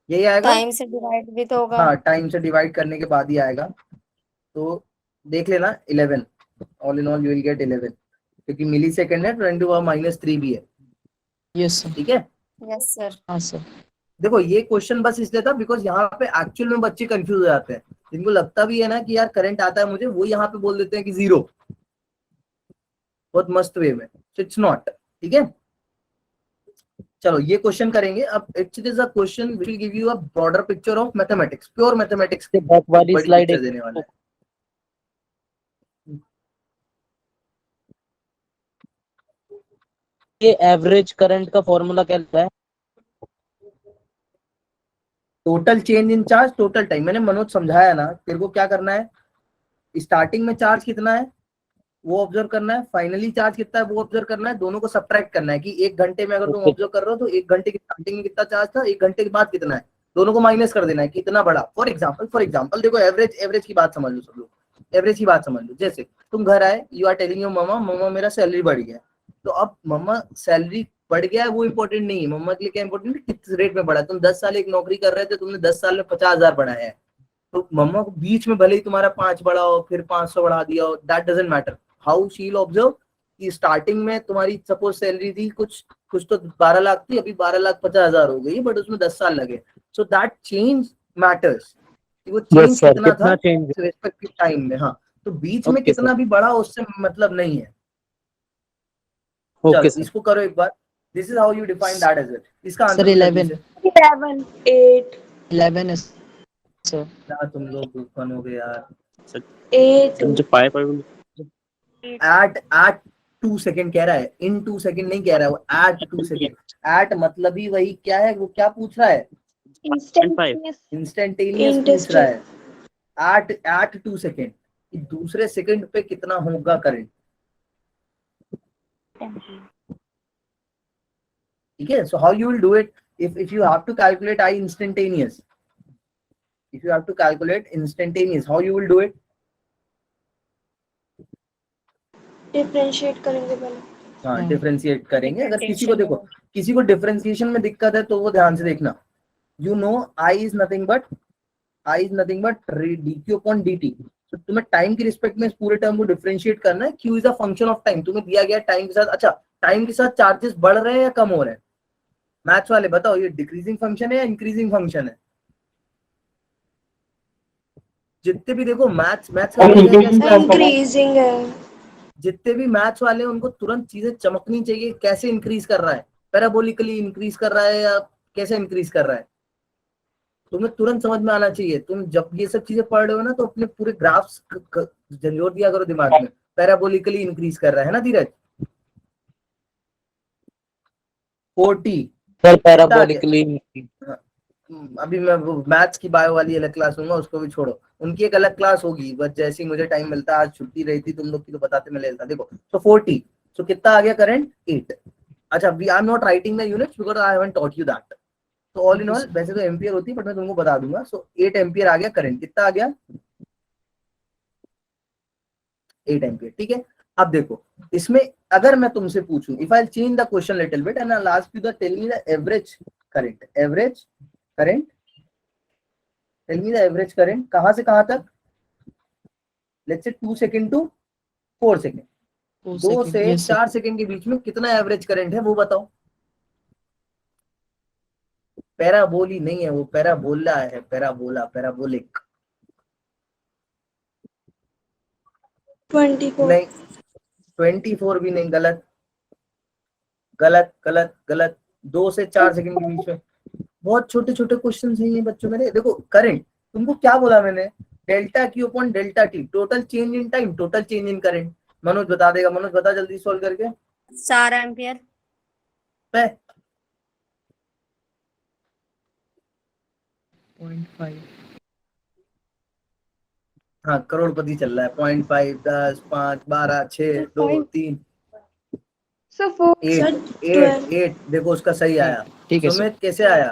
यही आएगा। टाइम से डिवाइड भी तो होगा। हाँ टाइम से डिवाइड करने के बाद ही आएगा, तो देख लेना 11, all in all you will get 11, क्योंकि मिली सेकेंड है, 10⁻³ भी है। Yes sir. ठीक है, यस सर। हाँ सर। देखो ये क्वेश्चन बस इसलिए था बिकॉज यहाँ पे एक्चुअल में बच्चे कंफ्यूज हो जाते हैं, जिनको लगता भी है ना कि यार करंट आता है मुझे, वो यहाँ पे बोल देते हैं कि 0, बहुत मस्त वे में। सो इट्स नॉट, ठीक है। चलो ये क्वेश्चन करेंगे अब. It is a question will give you a broader picture of mathematics, pure mathematics की बैक वाली बड़ी स्लाइड पिक्चर देने वाला है. ये एवरेज करंट का फॉर्मूला क्या है? Total change in charge, total time. मैंने मनोज समझाया ना तेरे को क्या करना है. स्टार्टिंग में चार्ज कितना है वो ऑब्जर्व करना है, फाइनली चार्ज कितना है वो ऑब्जर्व करना है, दोनों को सब्ट्रैक्ट करना है कि 1 घंटे में अगर तुम Okay. ऑब्जर्व कर रहे हो तो 1 घंटे की स्टार्टिंग में कितना चार्ज था, 1 घंटे के बाद कितना है, दोनों को माइनस कर देना है कितना बड़ा. फॉर एग्जाम्पल देखो एवरेज की बात समझ लो सब लोग. एवरेज की बात समझ लो. जैसे तुम घर आए, यू आर टेलिंग योर मम्मा मेरा सैलरी बढ़ गया. तो अब मम्मा सैलरी बढ़ गया है वो इंपॉर्टेंट नहीं है, मम्मा के लिए क्या इंपॉर्टेंट है किस रेट में बढ़ा. तुम 10 साल एक नौकरी कर रहे थे, तुमने 10 साल में 50,000 बढ़ाया है. तो मम्मा को बीच में भले ही तुम्हारा 5 बढ़ा हो फिर 500 बढ़ा दिया हो, that doesn't matter. How she will observe कि स्टार्टिंग में तुम्हारी सपोज सैलरी थी कुछ तो 12 लाख थी, अभी 12,50,000 हो गई, बट उसमें 10 साल लगे. सो दैट चेंज मैटर्स कि वो चेंज यस सर, कितना था कितना चेंज? रेस्पेक्टिव टाइम में. हाँ तो बीच में Okay, कितना भी बढ़ा उससे मतलब नहीं है. ओके चलो सर. इसको करो एक बार. This is how you define that as it. इसका सर आंसर 11 11 8 11 है सर. क्या तुम लोग फन हो गए यार. 8 मुझे पाई एट 2 सेकेंड कह रहा है, इन 2 सेकेंड नहीं कह रहा है वो, एट 2 सेकेंड. एट मतलब ही वही क्या है, वो क्या पूछ रहा है, instantaneous इंस्टेंटेनियस पूछ रहा है. एट 2 सेकेंड कि दूसरे सेकंड पे कितना होगा करंट. ठीक है. So how you will do it if you have to calculate I instantaneous, if you have to calculate instantaneous, how you will do it? Differentiate करेंगे पहले. हाँ डिफरेंशिएट करेंगे. अगर किसी को देखो किसी को डिफरेंशिएशन में दिक्कत है तो वो ध्यान से देखना. You know I is nothing but dq upon dt. तो तुम्हें टाइम की रिस्पेक्ट में इस पूरे टर्म को डिफरेंशिएट करना है. q is a function of time. तुम्हें दिया गया टाइम के साथ. अच्छा टाइम के साथ चार्जेस बढ़ रहे हैं या कम हो रहे हैं, मैथ्स वाले बताओ, ये डिक्रीजिंग फंक्शन है या इंक्रीजिंग फंक्शन है. जितने भी देखो मैथ्स का इंक्रीजिंग है. जितने भी मैथ्स वाले हैं उनको तुरंत चीजें चमकनी चाहिए. कैसे इंक्रीज कर रहा है, पैराबोलिकली इंक्रीज कर रहा है या कैसे इंक्रीज कर रहा है, तुम्हें तुरंत समझ में आना चाहिए. तुम जब ये सब चीजें पढ़ रहे हो ना तो अपने पूरे ग्राफ्स झंझोर दिया करो दिमाग में. पैराबोलिकली इंक्रीज कर रहा है ना धीरज. 40 सर पैराबोलिकली. अभी मैं वो मैथ्स की बायो वाली अलग क्लास लूंगा, उसको भी छोड़ो, उनकी एक अलग क्लास होगी. बस जैसे ही मुझे टाइम मिलता है, आज छुट्टी रही थी तुम लोग की तो बताते मैं लेता. देखो तो 40, सो कितना आ गया करंट 8. अच्छा we are not writing the units because I haven't taught you that. तो ऑल इन ऑल वैसे तो एम्पियर होती है बट मैं तुमको बता दूंगा. सो 8 एम्पियर आ गया करंट. कितना आ गया 8 एम्पियर. ठीक है. अब देखो इसमें अगर मैं तुमसे पूछूं, if I change the question little bit and I ask you the tell me the average current, tell me the average current कहां से कहां तक. Let's say 2 second to 4 second, 2 से 4 सेकंड के बीच में कितना एवरेज करंट है वो बताओ. पैराबोली नहीं है वो, पैराबोला है. पैराबोलिक 24 नहीं, 24 भी नहीं. गलत गलत गलत गलत. 2 से 4 सेकंड के बीच में. बहुत छोटे छोटे क्वेश्चन है ये बच्चों मेरे. देखो करंट तुमको क्या बोला मैंने, delta Q upon delta T, total change in time, total change in current. Manoj बता देगा. मनोज बता जल्दी सॉल्व करके. 4 एम्पियर. 0.5. हाँ करोड़पति चल रहा है. 0.5 10 5 12 6 2 3 So 4 8. देखो उसका सही आया. ठीक है सर. सुमित कैसे आया,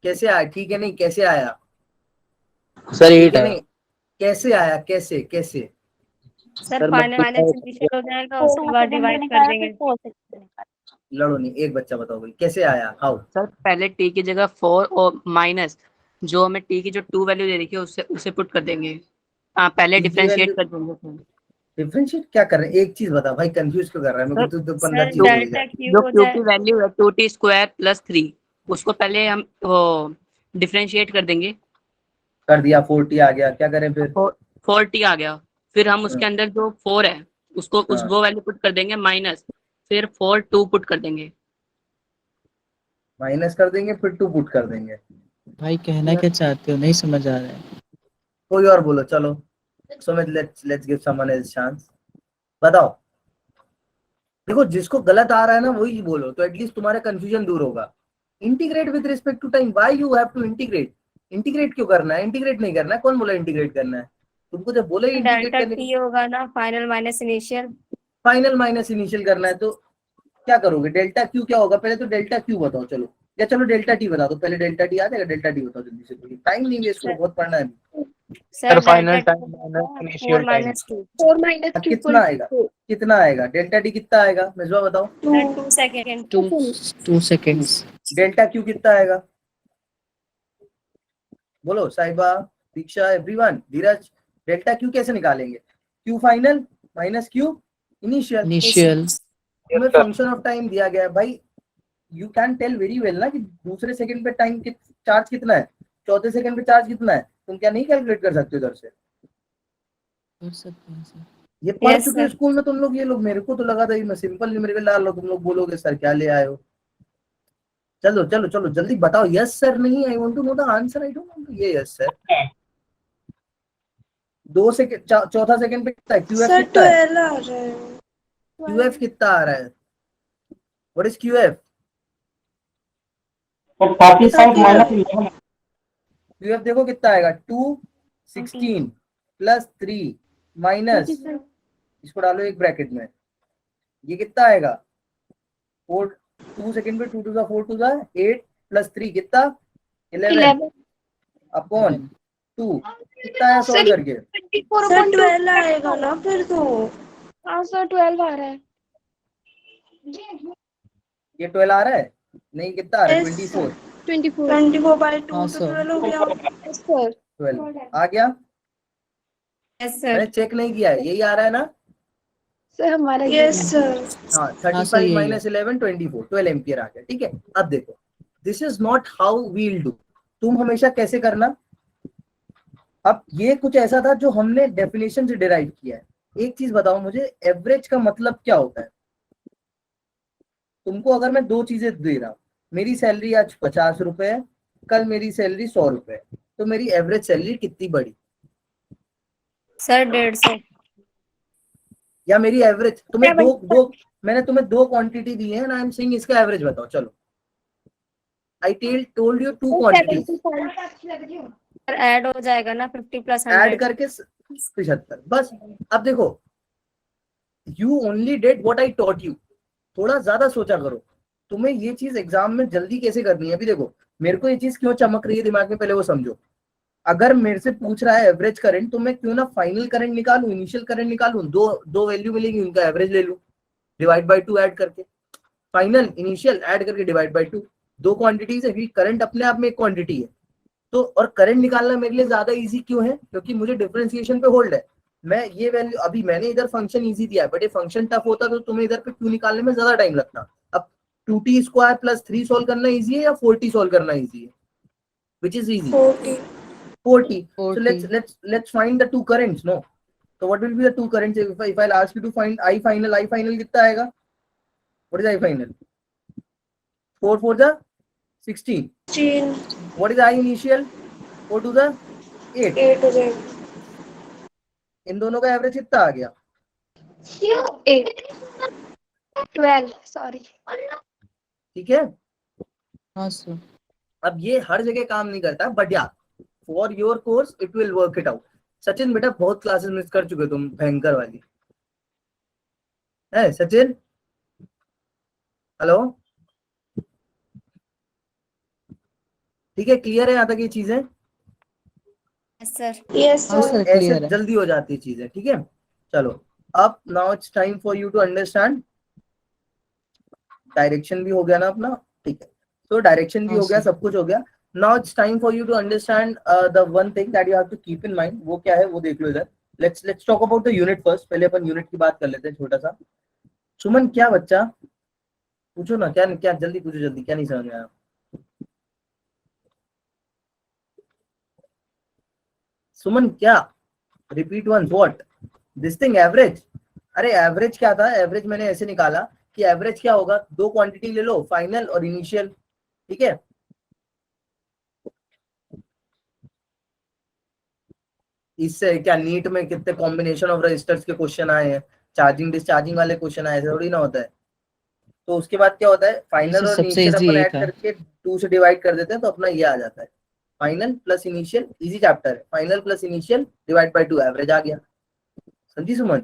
कैसे आया. ठीक है नहीं कैसे आया, सर ठीक 8 है है. नहीं कैसे आया, कैसे कैसे. सर माइनस से पीछे हो जाएगा, उसके बाद डिवाइड कर देंगे. लड़ो नहीं, एक बच्चा बताओ भाई कैसे आया. हाउ सर पहले टी की जगह 4 और माइनस जो हमें टी की जो 2 वैल्यू दे रखी है उसे पुट कर देंगे. पहले डिफरेंशिएट कर देंगे. डिफरेंशिएट क्या कर रहे हैं, एक चीज बता भाई, कंफ्यूज क्यों कर रहा है मेरे को. तो 15 सर चीज बोलेगा. डेल्टा क्यू जो हो क्यू जाए. की वैल्यू है 2t स्क्वायर प्लस 3 उसको पहले हम वो डिफरेंशिएट कर देंगे. कर दिया 40 आ गया, क्या करें फिर. 4t आ गया. फिर हम उसके अंदर जो 4 है उसको वो वैल्यू पुट कर देंगे माइनस, फिर 4 2 पुट कर देंगे. माइनस कर देंगे फिर 2 पुट कर देंगे। भाई कहना क्या चाहते हो, नहीं समझ आ रहा है। कोई और बोलो, चलो Sumit, let's give someone else chance. बताओ, देखो जिसको गलत आ रहा है ना वही बोलो, तो एटलीस्ट तुम्हारा कंफ्यूजन दूर होगा। Integrate with respect to time, why you have to integrate? Integrate क्यों करना है? इंटीग्रेट नहीं करना है, कौन बोला इंटीग्रेट करना है? तुमको जब बोले इंटीग्रेट डेल्टा करने टी होगा ना, final minus initial. Final minus initial करना है, तो क्या करोगे? डेल्टा क्यू क्या होगा? पहले तो डेल्टा क्यू बताओ, चलो, या चलो डेल्टा टी बता दो पहले। डेल्टा टी आ जाएगा? डेल्टा टी बताओ जल्दी से, टाइम नहीं वेस्ट करो, बहुत पढ़ना है। Sir final delta time minus initial four time. Minus two. 4 minus 2 कितना आएगा? कितना आएगा डेल्टा टी? कितना आएगा मिसबा बताओ? 2 सेकेंड। 2 seconds. डेल्टा क्यू कितना आएगा? बोलो Sahiba, Diksha, everyone, Dheeraj, delta Q कैसे निकालेंगे? Q final minus Q initial. Initial. तुम्हें फंक्शन ऑफ टाइम दिया गया है भाई, you can tell very well ना कि दूसरे सेकंड पे टाइम चार्ज कितना है, चौथे सेकंड पे चार्ज कितना है। तुम क्या नहीं कैलकुलेट कर सकते उधर से? कर सकते हैं सर। ये पढ़ Yes, चुके हो sir. स्कूल में तुम लोग, ये लोग। मेरे को तो लगा था ये मैं सिंपल न्यूमेरिकल डाल लो, तुम लोग बोलोगे सर क्या ले आए हो। चलो चलो चलो जल्दी बताओ, यस सर नहीं, I want to know the answer, I don't want to ये यस सर। 2 सेकंड, चौथा सेकंड पे कितना है? क्यूएफ सर कितना है? 12 आ रहा है। क्यूएफ कितना आ रहा है? What is QF? 45 minus 11। QF देखो कितना आएगा, 216 प्लस 3 माइनस, इसको डालो एक ब्रैकेट में, ये कितना आएगा? 4, 2 सेकंड पे 2 to the 4 to the 8 plus 3 कितना? 11 अपॉन 2 कितना है सॉल्व करके? सर 12 आएगा ना फिर तो। हाँ सर 12 आ रहा है। ये 12 आ रहा है? नहीं, कितना आ रहा है? Yes, 24। 24 by 2 हाँ, तो sir. 12 हो गया। सर 12 आ गया? यस मैंने सर। चेक नहीं किया है, यही आ रहा है ना? सर हमारा यस सर। हाँ, हाँ, 35 सही है माइनस 11 24, 12 एम्पियर आ गया। ठीक है, अब देखो, this is not how we'll do. तुम हमेशा कैसे करना, अब ये कुछ ऐसा था जो हमने डेफिनेशन से डिराइव किया है। एक चीज बताओ मुझे, एवरेज का मतलब क्या होता है? तुमको अगर मैं दो चीजें दे रहा हूँ, मेरी सैलरी आज 50 रुपए है, कल मेरी सैलरी 100 रुपए है, तो मेरी एवरेज सैलरी कितनी बढ़ी? सर 150। या मेरी एवरेज, तुम्हें मैंने तुम्हें दो क्वांटिटी दी है ना, आई एम सेइंग इसका एवरेज बताओ। चलो, आई told you 2 quantity, sir add हो जाएगा ना 50 प्लस 100। ऐड करके 75 बस। अब देखो, you only did what I taught you. थोड़ा ज्यादा सोचा करो, तुम्हें ये चीज एग्जाम में जल्दी कैसे करनी है। अभी देखो, मेरे को ये चीज क्यों चमक रही है दिमाग में, पहले वो समझो। अगर मेरे से पूछ रहा है एवरेज करंट, तो मैं क्यों ना फाइनल करंट निकालूं, इनिशियल करंट निकालूं, दो वैल्यू मिलेगी, उनका एवरेज ले लूं, डिवाइड बाय 2 ऐड करके, फाइनल इनिशियल ऐड करके डिवाइड बाय 2। दो क्वांटिटीज है, क्योंकि करंट अपने आप में एक क्वांटिटी है। तो और करंट निकालना मेरे लिए ज्यादा इजी क्यों है? क्योंकि मुझे डिफरेंशिएशन पे होल्ड है। मैं ये वैल्यू, अभी मैंने इधर फंक्शन इजी दिया है, बट ये फंक्शन टफ होता तो तुम्हें इधर पे क्यों निकालने में ज्यादा टाइम लगता। अब 2t स्क्वायर प्लस 3 सॉल्व करना इजी है या 4t सॉल्व करना इजी है? Which is easy? 40 4t. So 40. let's find the two currents, no? So what will be the two currents if I'll ask you to find I final? I final कितना आएगा? What is I final? 4 4 the 16. 16 What is I initial? 4 to the 8. 8 हो जाएगा। इन दोनों का average कितना आ गया? 8 12 sorry. ठीक है, हाँ सर। अब ये हर जगह काम नहीं करता, बट या for your course it will work it out. Sachin बेटा, बहुत क्लासेस मिस कर चुके तुम, भयंकर वाली है सचिन। हेलो, ठीक है, क्लियर है यहाँ तक ये चीजें? Yes sir. यस हाँ सर। सर, ऐसे क्लियर है। जल्दी हो जाती है चीजें। ठीक है, चलो, अब now it's time for you to understand. Direction भी हो गया ना अपना, ठीक है, तो डायरेक्शन भी हाँ, हो गया, सर। सब कुछ हो गया। Now it's time for you to understand the one thing that you have to keep in mind. वो क्या है वो देख लो इधर। Let's talk about the unit first. पहले अपन यूनिट की बात कर लेते हैं छोटा सा। सुमन, क्या बच्चा, पूछो ना, क्या क्या जल्दी पूछो, जल्दी, क्या नहीं समझ में आया? सुमन, क्या? Repeat one, what? This thing average. अरे एवरेज क्या था? एवरेज मैंने ऐसे निकाला कि एवरेज क्या होगा, दो क्वांटिटी ले लो, फाइनल और इनिशियल। ठीक है, इससे क्या नीट में कितने कॉम्बिनेशन ऑफ रजिस्टर्स के क्वेश्चन आए हैं, चार्जिंग डिस्चार्जिंग वाले क्वेश्चन आए, थोड़ी ना होता है। तो उसके बाद क्या होता है, फाइनल से और सबसे इनिशियल easy अपन यही ऐड था। करके 2 से डिवाइड कर देते हैं तो अपना ये आ जाता है, final plus initial, easy chapter है, final plus initial divide by 2 average आ गया। समझी सुमन?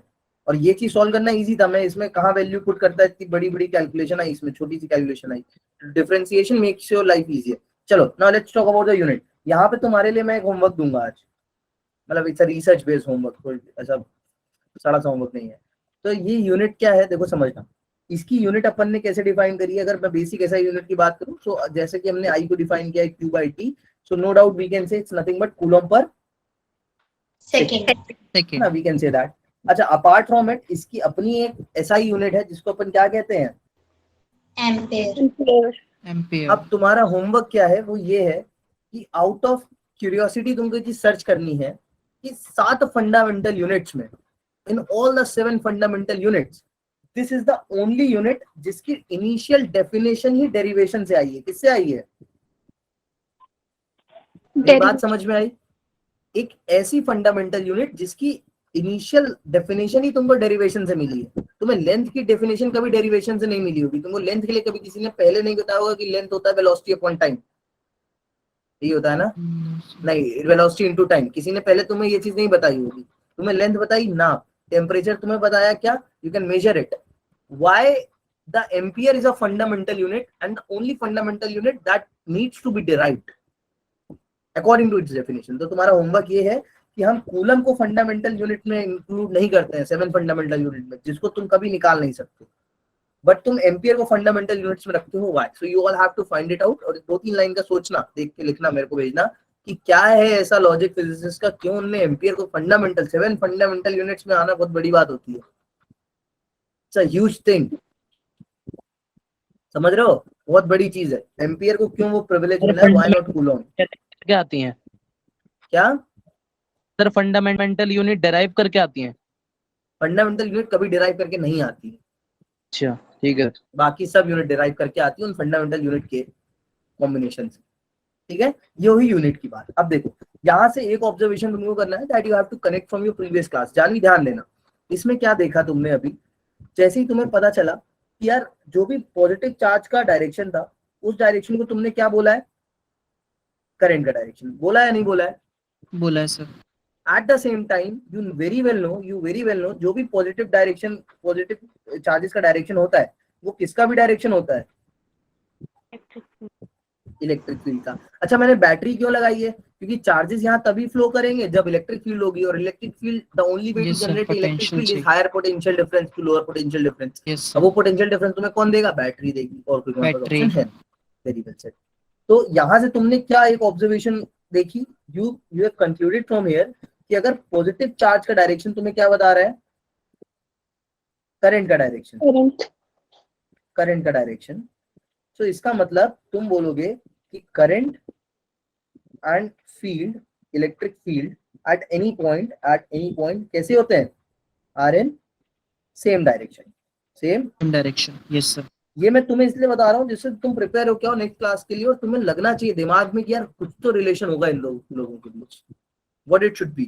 और ये चीज सॉल्व करना इजी था, मैं इसमें कहाँ वैल्यू पुट करता है, इतनी बड़ी बड़ी कैलकुलेशन आई, इसमें छोटी सी कैलकुलेशन आई। Differentiation makes your life easy. चलो now let's talk about the unit. यहाँ पे तुम्हारे लिए मैं एक होमवर्क दूंगा आज, मतलब it's a research based homework, कोई ऐसा सारा सा होमवर्क नहीं है। तो ये यूनिट क्या है देखो समझना, इसकी यूनिट अपन ने कैसे डिफाइन करी है। अगर मैं बेसिक ऐसा यूनिट की बात करूं तो जैसे कि हमने आई को डिफाइन किया है Q by T, so no doubt we can say it's nothing but coulomb पर सेकंड, ना वी कैन से दैट। अच्छा अपार्ट फ्रॉम इट इसकी अपनी एक एसआई यूनिट है जिसको अपन क्या कहते हैं, एम्पियर। अब तुम्हारा होमवर्क क्या है, वो ये है कि आउट ऑफ क्यूरियोसिटी तुमको चीज सर्च करनी है कि 7 फंडामेंटल यूनिट्स में, इन all the 7 fundamental units, this is the only unit जिसकी इनिशियल डेफिनेशन ही डेरिवेशन से आई है। किससे आई है? ये बात समझ में आई? एक ऐसी फंडामेंटल यूनिट जिसकी इनिशियल डेफिनेशन ही तुमको डेरिवेशन से मिली है। तुम्हें लेंथ की डेफिनेशन कभी डेरिवेशन से नहीं मिली होगी, तुमको लेंथ के लिए कभी किसी ने पहले नहीं बताया होगा कि लेंथ होता है वेलोसिटी अपॉन टाइम, ये होता है ना? नहीं, वेलोसिटी इनटू टाइम, किसी ने पहले तुम्हें ये चीज नहीं बताई होगी। तुम्हें लेंथ बताई ना, टेम्परेचर तुम्हें बताया क्या, you can measure it. Why the ampere is a fundamental unit and the only fundamental unit that needs to be derived according to its definition. तो तुम्हारा होमवर्क ये है कि हम कूलम को फंडामेंटल यूनिट में इंक्लूड नहीं करते हैं, 7 फंडामेंटल यूनिट में, जिसको तुम कभी निकाल नहीं सकते, बट तुम एम्पियर को फंडामेंटल यूनिट्स में रखते हो। Why? So you all have to find it out, और 2-3 लाइन का सोचना, देख के लिखना, मेरे को भेजना कि क्या है ऐसा लॉजिक फिजिसिस्ट का, क्यों उन्होंने एम्पियर को फंडामेंटल 7 फंडामेंटल यूनिट्स में आना बहुत बड़ी बात होती है। इट्स अ ह्यूज थिंग, समझ रहे हो? बहुत बड़ी चीज है। एम्पियर को क्यों वो प्रिविलेज मिला है, व्हाई नॉट कूलम? क्या आती हैं क्या सर? फंडामेंटल यूनिट डेराइव करके आती हैं? फंडामेंटल यूनिट कभी डिराइव करके नहीं आती है, अच्छा ठीक है। बाकी सब यूनिट डिराइव करके आती है उन फंडामेंटल यूनिट के कॉम्बिनेशन से। ठीक है, ये हुई यूनिट की बात। अब देखो यहाँ से एक ऑब्जर्वेशन तुमको करना है, that you have to connect from your previous class. Jahnavi ध्यान देना, इसमें क्या देखा तुमने अभी, जैसे ही तुम्हें पता चला कि यार जो भी पॉजिटिव चार्ज का डायरेक्शन था, उस डायरेक्शन को तुमने क्या बोला है, करंट का डायरेक्शन बोला है, नहीं बोला है? बोला है sir. At the same time you very well know जो भी पॉजिटिव डायरेक्शन, पॉजिटिव चार्जेस का डायरेक्शन होता है, वो किसका भी डायरेक्शन होता है, इलेक्ट्रिक फील्ड का। अच्छा मैंने बैटरी क्यों लगाई है, क्योंकि चार्जेस यहाँ तभी फ्लो करेंगे जब इलेक्ट्रिक फील्ड होगी, और electric field the only way to Yes, sir, generate electric potential field is चाहिए। Higher potential difference to lower potential difference. Yes अब वो पोटेंशियल डिफरेंस तुम्हें कौन देगा, बैटरी देगी, और कोई बैटरी। ऑप्शन है? Very well said. तो यहाँ से तुमने क्या एक ऑब्जर्वेशन देखी, you have concluded from here कि अगर पॉजिटिव चार्ज का डायरेक्शन तुम्हें क्या बता रहा है, करंट का डायरेक्शन, करंट का डायरेक्शन, तो इसका मतलब तुम बोलोगे कि current and field, electric field at any point कैसे होते हैं, are in same direction, same direction. Yes sir. ये मैं तुम्हें इसलिए बता रहा हूँ जिससे तुम प्रिपेयर हो क्या हो नेक्स्ट क्लास के लिए, और तुम्हें लगना चाहिए दिमाग में कि यार कुछ तो रिलेशन होगा इन लोगों के बीच, व्हाट इट शुड बी।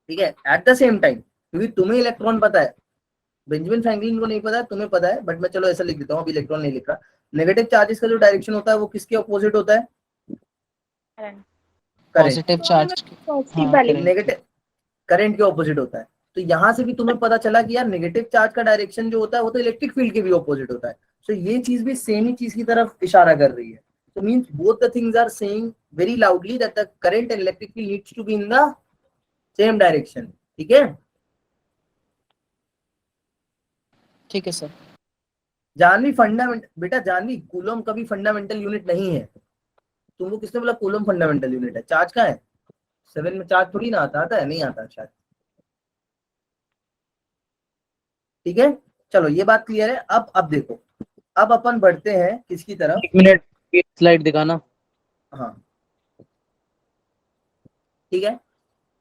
ठीक है, एट द सेम टाइम, क्योंकि तुम्हें इलेक्ट्रॉन पता है, बेंजामिन फ्रैंकलिन को नहीं पता है, तुम्हें पता है, बट मैं चलो ऐसा लिख देता हूँ, अभी इलेक्ट्रॉन नहीं लिख रहा। नेगेटिव चार्जेस का जो डायरेक्शन होता है वो किसके ऑपोजिट होता है, current, positive charge. Negative current के ऑपोजिट होता है। तो यहाँ से भी तुम्हें पता चला कि यार नेगेटिव चार्ज का डायरेक्शन जो होता है वो तो इलेक्ट्रिक फील्ड के भी ऑपोजिट होता है। तो ये चीज भी सेम ही चीज की तरफ इशारा कर रही है। तो means both the things are saying very loudly that the current and electric field needs to be in the same direction. ठीक है, ठीक है सर। जानवी फंडामेंटल, बेटा जानवी कूलम कभी फंडामेंटल यूनिट नहीं है। तुमको किसने बोला कूलम फंडामेंटल यूनिट है? चार्ज का है 7 में, चार्ज थोड़ी ना आता है, नहीं आता शायद। ठीक है, चलो ये बात क्लियर है। अब देखो, अब अपन बढ़ते हैं किसकी तरफ, 1 मिनट स्लाइड दिखाना। हाँ ठीक है,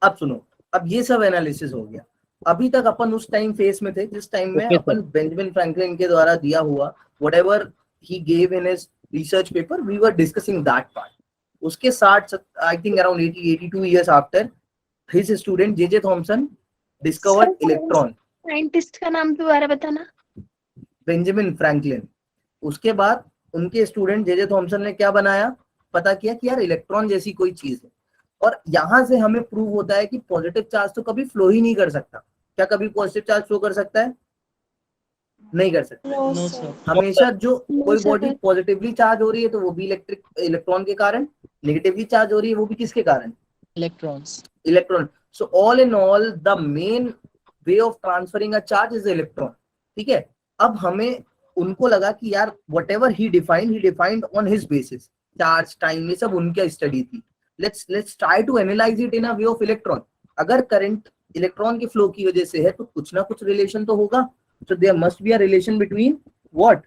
अब सुनो, अब ये सब एनालिसिस हो गया। अभी तक अपन उस टाइम फेस में थे जिस टाइम में Okay, अपन बेंजामिन फ्रैंकलिन के द्वारा दिया हुआ whatever he gave in his research paper, we were discussing that part. उसके साथ I think around 82 years after, his student J.J. Thomson discovered Sir, electron. Scientist का नाम दोबारा बताना। Benjamin Franklin. उसके बाद उनके स्टूडेंट J.J. थॉमसन ने क्या बनाया, पता किया कि यार इलेक्ट्रॉन जैसी कोई चीज है, और यहां से हमें प्रूव होता है कि पॉजिटिव चार्ज तो कभी फ्लो ही नहीं कर सकता। क्या कभी पॉजिटिव चार्ज फ्लो कर सकता है? नहीं कर सकता। No sir. हमेशा जो कोई sir. बॉडी पॉजिटिवली चार्ज हो रही है तो वो भी इलेक्ट्रॉन के कारण, नेगेटिवली चार्ज हो रही है वो भी किसके कारण? Electrons. Electron. So all in all the main way of transferring a charge is electron. ठीक है, अब हमें उनको लगा कि यार whatever he defined on his basis, charge, time, ये सब उनकी स्टडी थी। Let's try to analyse it in a way of electron. अगर करंट इलेक्ट्रॉन के फ्लो की वजह से है तो कुछ ना कुछ रिलेशन तो होगा। So there must be a relation between what,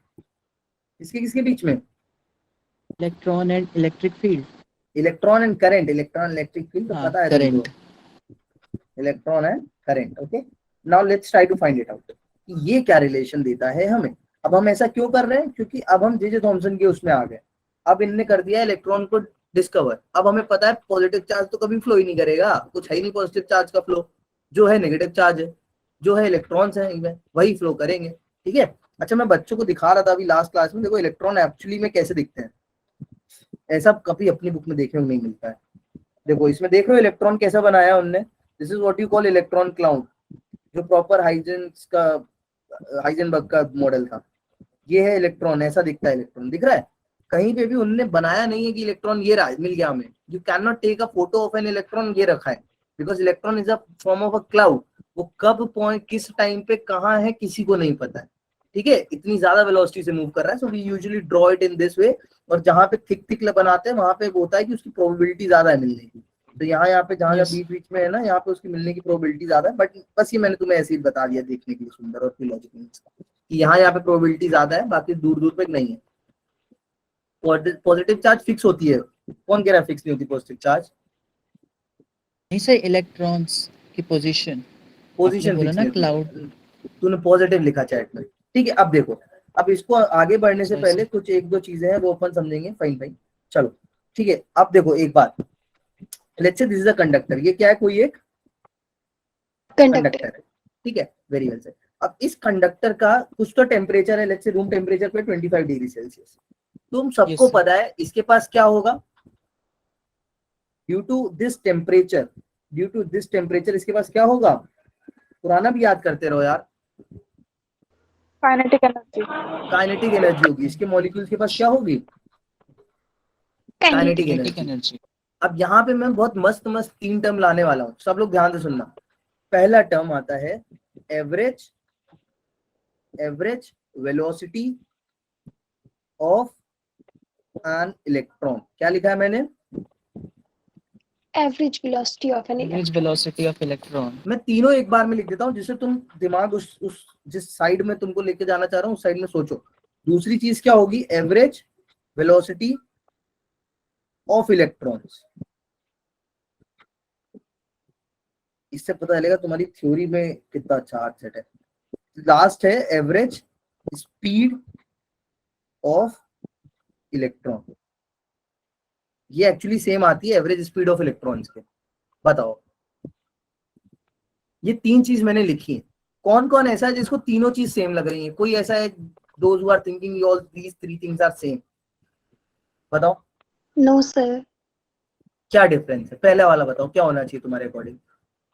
किसके बीच में? Electron and electric field. Electron and current. Electron electric field तो हाँ, पता है current. Electron and current. Okay, now let's try to find it out कि ये क्या रिलेशन देता है हमें। अब हम ऐसा क्यों कर रहे हैं? क्योंकि अब हम J.J. थॉमसन के उसमें आ गए। अब इनने कर दिया इलेक्ट्रॉन को डिस्कवर। अब हमें पता है पॉजिटिव चार्ज तो कभी फ्लो ही नहीं करेगा, कुछ है ही नहीं पॉजिटिव चार्ज का फ्लो, जो है नेगेटिव चार्ज है, जो है इलेक्ट्रॉन्स है इनमें, वही फ्लो करेंगे। ठीक है, अच्छा मैं बच्चों को दिखा रहा था अभी लास्ट क्लास में, देखो इलेक्ट्रॉन एक्चुअली में कैसे दिखते हैं। ऐसा कभी अपनी बुक में देखने को नहीं मिलता है। देखो इसमें देख रहे हो इलेक्ट्रॉन कैसा बनाया उनने। This is what you call electron cloud, जो प्रॉपर हाइजेनबर्ग का मॉडल था। ये है इलेक्ट्रॉन, ऐसा दिखता है इलेक्ट्रॉन, दिख रहा है? कहीं पे भी उनने बनाया नहीं है कि इलेक्ट्रॉन ये रहा, मिल गया हमें। You can not take a photo of an electron, ये रखा है, because electron is a form of a cloud. वो कब पॉइंट किस टाइम पे कहाँ है किसी को नहीं पता है। ठीक है, इतनी ज्यादा वेलोसिटी से मूव कर रहा है। So we usually draw it in this way. और जहाँ पे थिक बनाते हैं वहां पे वो होता है कि उसकी प्रोबेबिलिटी ज्यादा है मिलने की। तो यहाँ पे जहाँ Yes. बीच में है ना, यहाँ पे उसकी मिलने की प्रोबेबिलिटी ज्यादा है। बट बस ये मैंने तुम्हें ऐसे ही बता दिया देखने के लिए सुंदर और लॉजिकल कि यहाँ पे प्रोबेबिलिटी ज्यादा है, बाकी दूर पे नहीं है। पॉजिटिव चार्ज फिक्स होती है। कौन कह रहा है फिक्स नहीं होती पॉजिटिव चार्ज? नहीं सर, इलेक्ट्रॉन्स की पोजीशन पोजीशन बोला फिक्स ना नहीं होती। क्लाउड। तूने पॉजिटिव लिखा चैट में। ठीक है, अब देखो, अब इसको आगे बढ़ने से Yes. पहले कुछ एक दो चीजें हैं वो अपन समझेंगे। फाइन भाई, चलो ठीक है। अब देखो एक बात, let's say this is a conductor. ये क्या है? कोई एक कंडक्टर है। ठीक है, वेरी वेल सर। अब इस कंडक्टर का कुछ तो टेम्परेचर है, लेट्स से रूम टेम्परेचर पे 25 डिग्री सेल्सियस। तुम सबको Yes, sir. पता है इसके पास क्या होगा? ड्यू टू दिस टेम्परेचर इसके पास क्या होगा? पुराना भी याद करते रहो यार। Kinetic energy. काइनेटिक एनर्जी होगी। इसके मॉलिक्यूल्स के पास क्या होगी? Kinetic Kinetic energy. energy. अब यहाँ पे मैं बहुत मस्त 3 टर्म लाने वाला हूँ, सब लोग ध्यान से सुनना। पहला टर्म आता है average velocity of an electron. क्या लिखा है मैंने? Average velocity of an Average velocity of electron. मैं तीनों एक बार में लिख देता हूँ, जिससे तुम दिमाग उस जिस साइड में तुमको लेके जाना चाह रहा हूँ उस साइड में सोचो। दूसरी चीज क्या होगी? Average velocity of electrons. इससे पता चलेगा तुम्हारी थ्योरी में कितना चार्ज सेट है। लास्ट है एवरेज स्पीड ऑफ इलेक्ट्रॉन। ये एक्चुअली सेम आती है एवरेज स्पीड ऑफ इलेक्ट्रॉन्स के। बताओ, ये 3 चीज मैंने लिखी है। कौन कौन ऐसा है जिसको तीनों चीज सेम लग रही है? कोई ऐसा है? Those who are thinking all these 3 things are same, बताओ। No sir. क्या डिफरेंस है? पहला वाला बताओ, क्या होना चाहिए तुम्हारे अकॉर्डिंग?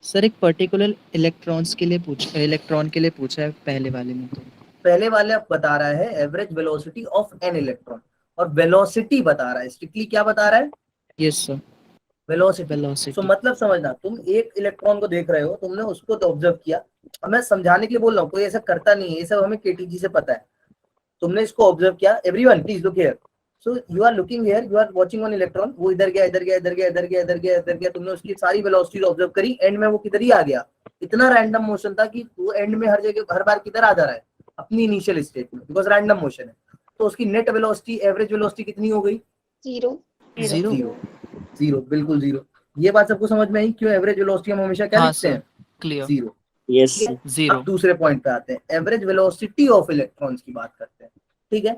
सर एक पर्टिकुलर इलेक्ट्रॉन के लिए पूछा है पहले वाले में। तो पहले वाले अब बता रहा है average velocity of an electron, और वेलोसिटी बता रहा है। स्ट्रिक्टली क्या बता रहा है? Yes sir, velocity. वेलोसिटी। सो मतलब समझना, तुम एक इलेक्ट्रॉन को देख रहे हो, तुमने उसको तो ऑब्जर्व किया। अब मैं समझाने के लिए बोल रहा हूँ, कोई ऐसा करता नहीं है, ये सब हमें केटीजी से पता है। तुमने इसको ऑब्जर्व किया। Everyone please look here. So you are looking here, you are watching one electron. वो इधर गया, इधर गया, इधर गया, इधर गया, इधर गया, इधर गया। तुमने उसकी सारी वेलोसिटीज ऑब्जर्व करी, एंड में वो किधर ही आ गया। इतना रैंडम मोशन था कि वो एंड में हर जगह हर बार किधर आ जा रहा है? अपनी इनिशियल स्टेट में, बिकॉज रैंडम मोशन है। तो उसकी नेट वेलोसिटी, एवरेज वेलोसिटी कितनी हो गई? जीरो। जीरो, बिल्कुल जीरो। ये बात सबको समझ में आई क्यों एवरेज वेलोसिटी हम हमेशा क्या लिखते हैं? क्लियर। जीरो। Yes zero. अब दूसरे पॉइंट पे आते हैं, एवरेज वेलोसिटी ऑफ इलेक्ट्रॉन्स की बात करते हैं। ठीक है,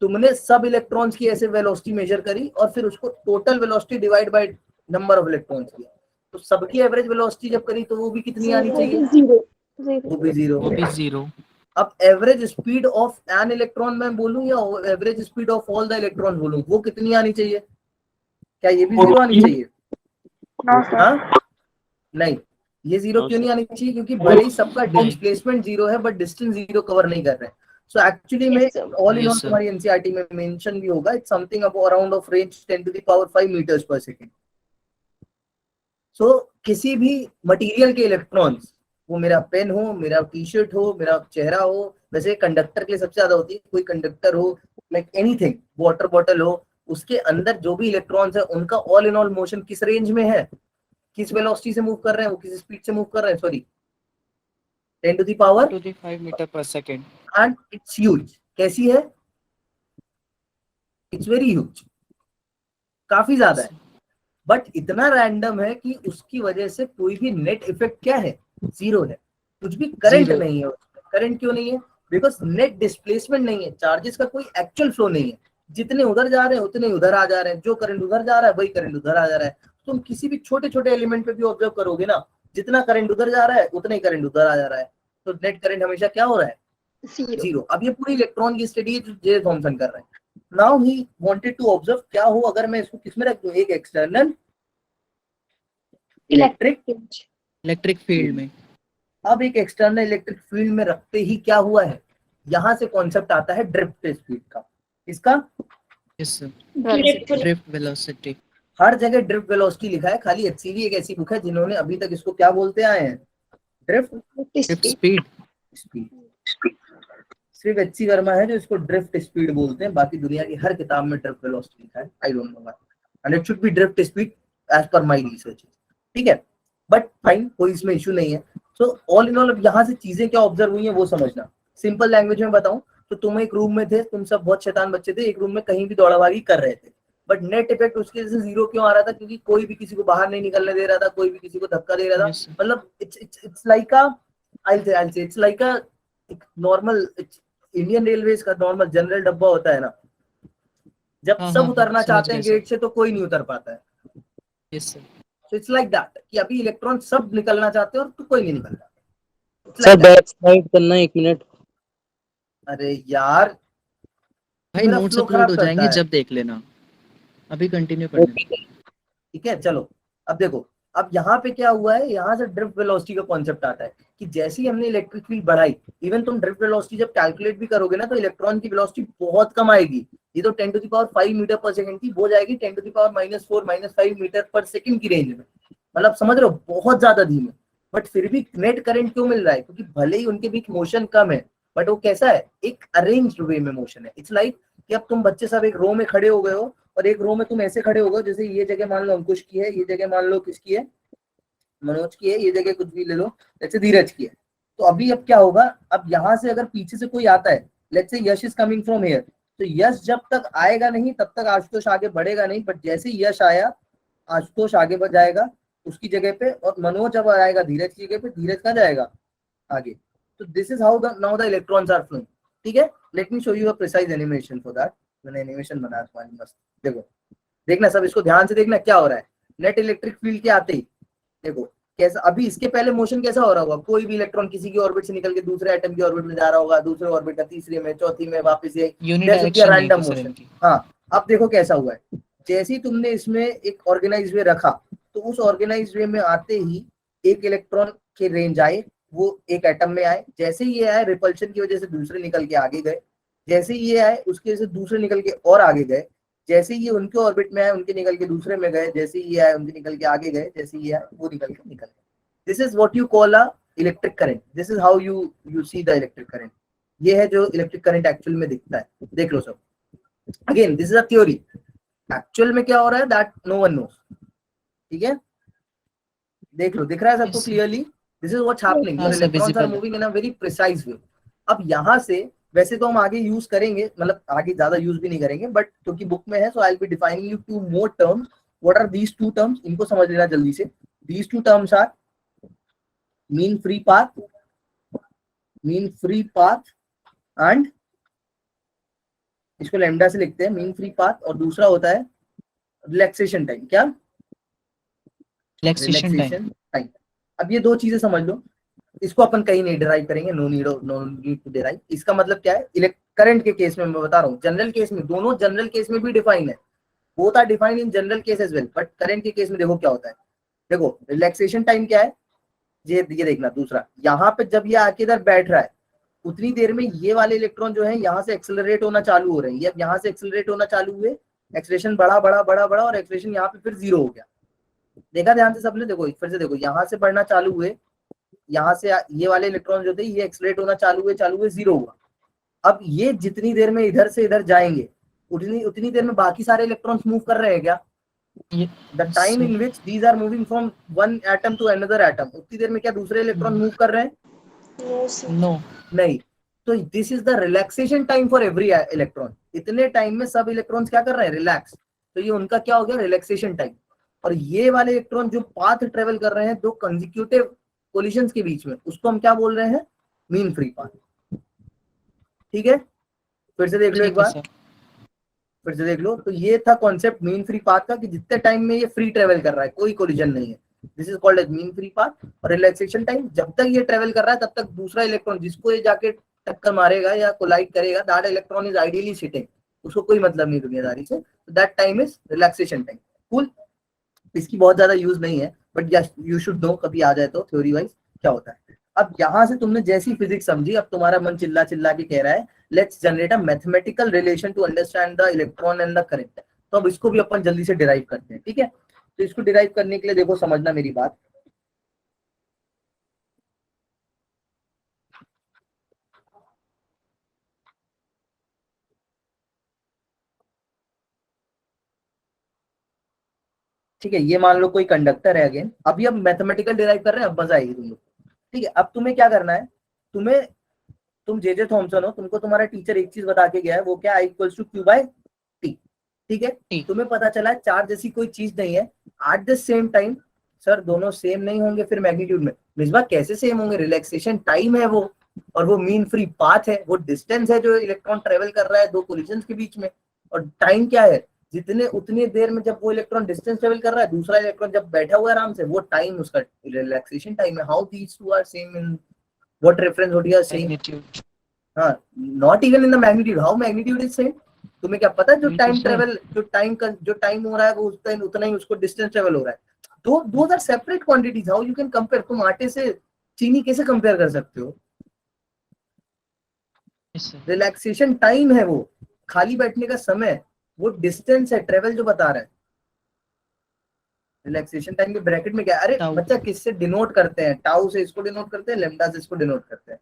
तुमने सब इलेक्ट्रॉन्स की ऐसे वेलोसिटी मेजर करी और फिर उसको total velocity divide by number of electrons किया, तो सबकी एवरेज वेलोसिटी जब करी तो वो भी कितनी आनी चाहिए? जीरो वो भी जीरो। वो भी 0। अब average speed of an electron मैं बोलूं या average speed of all the electron बोलूं, वो कितनी आनी चाहिए? क्या ये भी जीरो आनी चाहिए? हाँ नहीं, ये जीरो No, क्यों sir. नहीं आनी चाहिए? क्योंकि भले ही सबका डिस्प्लेसमेंट जीरो है बट डिस्टेंस जीरो कवर नहीं कर रहे हैं। सो एक्चुअली में Yes, sir. All in Yes, all sir. तुम्हारी एनसीईआरटी में मेंशन भी होगा, it's something around of range 10 to the power 5 metres per second. सो किसी भी मटेरियल के इलेक्ट्रॉन्स, वो मेरा पेन हो, मेरा टी शर्ट हो, मेरा चेहरा हो, वैसे कंडक्टर के लिए सबसे ज्यादा होती है, कोई कंडक्टर हो, लाइक एनीथिंग, वाटर बॉटल हो, उसके अंदर जो भी इलेक्ट्रॉन्स है उनका ऑल इन ऑल मोशन किस रेंज में है, किस वेलोसिटी से मूव कर रहे हैं, वो किस स्पीड से मूव कर रहे हैं, sorry 10 to the power 5 metre per second. And it's huge. कैसी है? इट्स वेरी ह्यूज, काफी ज्यादा है, बट इतना रैंडम है कि उसकी वजह से कोई भी नेट इफेक्ट क्या है? जीरो है, कुछ भी करंट Zero. नहीं है उसमें। करंट क्यों नहीं है? बिकॉज नेट डिस्प्लेसमेंट नहीं है, चार्जेस का कोई एक्चुअल फ्लो नहीं है, जितने उधर जा रहे हैं उतने उधर आ जा रहे हैं, जो करंट उधर जा रहा है वही करंट उधर आ जा रहा है। तुम किसी भी छोटे छोटे एलिमेंट पे भी ऑब्जर्व करोगे ना, जितना करंट उधर जा रहा है उतना ही करंट उधर आ जा रहा है, तो नेट करंट हमेशा क्या हो रहा है? जीरो। जीरो। अब ये पूरी इलेक्ट्रॉन की स्टडी है जो जे थॉमसन कर रहे हैं। Now he wanted to observe क्या हो अगर मैं इसको किसमें रख दूं, एक एक्सटर्नल इलेक्ट्रिक। इलेक्ट्रिक फील्ड में। अब एक एक्सटर्नल इलेक्ट्रिक फील्ड में रखते ही क्या हुआ है, यहां से कॉन्सेप्ट आता है ड्रिफ्ट स्पीड का। इसका yes sir, Velocity. Drift velocity. हर जगह ड्रिफ्ट वेलोसिटी लिखा है, खाली एचसीवी एक ऐसी बुक है जिन्होंने अभी तक इसको क्या बोलते आए हैं, ड्रिफ्ट ड्रिफ्ट स्पीड। स्पीड। सिर्फ एचसी वर्मा है जो इसको ड्रिफ्ट स्पीड बोलते हैं, बाकी दुनिया की हर किताब में ड्रिफ्ट वेलोसिटी लिखा है। I don't know why, and it should be drift speed as per my research. ठीक है, बट फाइन, कोई इसमें इशू नहीं है। सो ऑल इन ऑल अब यहाँ से चीजें क्या ऑब्जर्व हुई है वो समझना। सिंपल लैंग्वेज में बताऊं तो तुम एक रूम में थे, तुम सब बहुत शैतान बच्चे थे, एक रूम में कहीं भी दौड़ाभागी कर रहे थे, बट नेट इफेक्ट उसके वजह से जीरो क्यों आ रहा था? क्योंकि कोई भी किसी को बाहर नहीं निकलने दे रहा था, कोई भी किसी को धक्का दे रहा था। Yes, sir. मतलब it's like a I'll say it's like a normal Indian railways का नॉर्मल जनरल डब्बा होता है ना, जब हाँ, सब हाँ, उतरना समझ चाहते हैं गए, गेट से तो कोई नहीं उतर पाता है। Yes sir. So it's like that कि अभी इलेक्ट्रॉन सब निकलना चाहते हैं और तो कोई नहीं निकल रहा। It's sir like that. Back side करना 1 मिनट। अरे यार भाई मेरा नोट्स flow अपलोड खराब हो करता जाएंगे है। जब देख लेना, अभी कंटिन्यू करना। ठीक है, चलो अब देखो, अब यहाँ पे क्या हुआ है, यहाँ से ड्रिफ्ट वेलोसिटी का कॉन्सेप्ट आता है कि जैसे ही हमने इलेक्ट्रिक फील्ड बढ़ाई, इवन तुम ड्रिफ्ट वेलोसिटी जब कैलकुलेट भी करोगे ना तो इलेक्ट्रॉन की वेलोसिटी बहुत कम आएगी। ये तो 10 to the power 5 metre per second थी, वो जाएगी 10 to the power -4 -5 metre per second की रेंज में। मतलब समझ रहे हो, बहुत ज्यादा धीमे। बट फिर भी नेट करंट क्यों मिल रहा है? क्योंकि भले ही उनके बीच मोशन कम है, बट वो कैसा है, एक अरेंज्ड वे में मोशन है। इट्स लाइक कि अब तुम बच्चे सब एक रो में खड़े हो गए हो और एक रो में तुम ऐसे खड़े हो गए, जैसे ये जगह मान लो अंकुश की है, ये जगह मान लो किसकी है, मनोज की है, ये जगह कुछ भी ले लो, जैसे धीरज की है। तो अभी अब क्या होगा, अब यहाँ से अगर पीछे से कोई आता है, let's say Yash is coming from here, तो यश जब तक आएगा नहीं तब तक आशुतोष आगे बढ़ेगा नहीं, बट जैसे ही यश आया आशुतोष आगे बढ़ जाएगा उसकी जगह पे, और मनोज जब आएगा धीरज की जगह पे, धीरज कहाँ जाएगा, आगे। तो this is how now the electrons are flowing. ठीक है, let me show you a precise animation for that. मैंने एनिमेशन बनाया तुम्हारी मस्त, देखो, देखना सब, इसको ध्यान से देखना क्या हो रहा है। नेट इलेक्ट्रिक फील्ड के आते ही देखो कैसा, अभी इसके पहले मोशन कैसा हो रहा होगा, कोई भी इलेक्ट्रॉन किसी की ऑर्बिट से निकल के दूसरे एटम की ऑर्बिट में जा रहा होगा, दूसरे ऑर्बिट का तीसरे में, चौथी में, वापस ये रैंडम मोशन। हाँ, अब देखो कैसा हुआ है, जैसे ही तुमने इसमें एक ऑर्गेनाइज वे रखा तो उस ऑर्गेनाइज वे में आते ही एक इलेक्ट्रॉन के रेंज आए, वो एक एटम में आए, जैसे ही ये आए रिपल्शन की वजह से दूसरे निकल के आगे गए, जैसे ही ये आए उसकी वजह से दूसरे निकल के और आगे गए, जैसे ही ये उनके ऑर्बिट में आए उनके निकल के दूसरे में गए, जैसे ही ये आए उनके निकल के आगे गए, जैसे ही ये आए वो निकल गए। This is what you call a electric current, this is how you see the electric current. ये है जो इलेक्ट्रिक करंट एक्चुअल में दिखता है। देख लो सब, again this is a theory, actual में क्या हो रहा है दैट नो वन नोस। ठीक है, देख लो, दिख रहा है सबको clearly, this is what's happening, your electrons are moving in a very precise way. अब यहाँ से वैसे तो हम आगे यूज करेंगे, मतलब आगे ज्यादा यूज भी नहीं करेंगे, बट क्योंकि बुक में है so I will be defining you two more terms. What are these two terms, इनको समझ लेना जल्दी से। These two terms are mean free path and इसको लैम्डा से लिखते हैं मीन फ्री पाथ, और दूसरा होता है रिलैक्सेशन टाइम। क्या? Relaxation time. Relaxation time. अब ये दो चीजें समझ लो, इसको अपन कहीं नहीं डिराइव करेंगे, नो नीड टू डिराइव। इसका मतलब क्या है, करंट के केस में मैं बता रहा हूँ, जनरल केस में, दोनों जनरल केस में भी डिफाइन है, both are defined in general case as well, but current के केस में देखो क्या होता है। देखो रिलैक्सेशन टाइम क्या है, ये देखना दूसरा, यहाँ पे जब ये आके इधर बैठ रहा है उतनी देर में ये वाले इलेक्ट्रॉन जो है यहाँ से एक्सेलरेट होना चालू हो रहे हैं, ये यहाँ से एक्सेलरेट होना चालू हुए, एक्सेलरेशन बढ़ा बढ़ा बढ़ा बढ़ा और एक्सेलरेशन यहाँ पे फिर 0 हो गया। देखा ध्यान से सबने? देखो फिर से देखो, यहाँ से बढ़ना चालू हुए, यहाँ से ये वाले इलेक्ट्रॉन जो थे ये एक्सेलरेट होना चालू हुए 0 हुआ। अब ये जितनी देर में इधर से इधर जाएंगे उतनी देर में बाकी सारे इलेक्ट्रॉन्स मूव कर रहे हैं क्या? The time in which these are moving from one atom to another atom, उतनी देर में क्या दूसरे इलेक्ट्रॉन मूव कर रहे हैं? No, sir. नो। नहीं। तो this is the relaxation time for every electron. इतने टाइम में सब इलेक्ट्रॉन्स क्या कर रहे हैं? रिलैक्स। तो ये उनका क्या हो गया? Relaxation time. और ये वाले इलेक्ट्रॉन जो पाथ ट्रेवल कर रहे हैं दो कंसेक्यूटिव कोलिशंस के बीच में, उसको हम क्या बोल रहे हैं? Mean free path. ठीक है, फिर से देख लो एक बार, फिर से देख लो। तो ये था कॉन्सेप्ट मीन फ्री पाथ का, कि जितने टाइम में ये फ्री ट्रेवल कर रहा है, कोई कोलिजन नहीं है, this is called as mean free path. और रिलैक्सेशन टाइम, जब तक ये ट्रेवल कर रहा है तब तक दूसरा इलेक्ट्रॉन जिसको ये जाके टक्कर मारेगा या कोलाइड करेगा, that electron is ideally sitting, उसको कोई मतलब नहीं दुनियादारी से, that time is relaxation time. Cool. इसकी बहुत ज्यादा यूज नहीं है, बट यू शुड नो, कभी आ जाए तो थ्योरी वाइज क्या होता है। अब यहां से तुमने जैसी फिजिक्स समझी, अब तुम्हारा मन चिल्ला चिल्ला के कह रहा है let's generate a mathematical relation to understand the electron and the current. तो अब इसको भी अपन जल्दी से डिराइव करते हैं। ठीक है, तो इसको डिराइव करने के लिए देखो, समझना मेरी बात। ठीक है, ये मान लो कोई कंडक्टर है अगेन, अभी अब मैथमेटिकल डिराइव कर रहे हैं, अब मजा आएगी तुम लोग। ठीक है, अब तुम्हें क्या करना है, तुम जे थॉमसन हो, तुमको तुम्हारा टीचर एक चीज बता के गया है, वो क्या? I equals to Q by T। ठीक है, तुम्हें पता चला है चार्ज जैसी कोई चीज नहीं है eight the same time. Sir दोनों सेम नहीं होंगे फिर मैग्नीट्यूड में? मिसबा कैसे सेम होंगे? रिलैक्सेशन टाइम है वो, और वो मीन फ्री पाथ है, वो डिस्टेंस है जो इलेक्ट्रॉन ट्रेवल कर रहा है दो कोलिजन्स के बीच में। और टाइम क्या है? उतनी देर में जब वो इलेक्ट्रॉन डिस्टेंस ट्रेवल कर रहा है, दूसरा इलेक्ट्रॉन जब बैठा हुआ है आराम से, वो टाइम उसका रिलैक्सेशन टाइम है। How these two are same in what reference? What you are saying? हाँ, not even in the magnitude. How magnitude is same? तुम्हें क्या पता? जो टाइम ट्रेवल, जो टाइम हो रहा है वो उतना ही उसको डिस्टेंस ट्रेवल हो रहा है। तो those are separate quantities. How you can compare? तुम आटे से चीनी कैसे कंपेयर कर सकते हो? रिलैक्सेशन टाइम है वो, खाली बैठने का समय, वो डिस्टेंस है, ट्रेवल जो बता रहा है। रिलैक्सेशन टाइम के ब्रैकेट में क्या? अरे बच्चा किससे डिनोट करते हैं? टाउ से इसको डिनोट करते हैं, लैम्डा से इसको डिनोट करते हैं।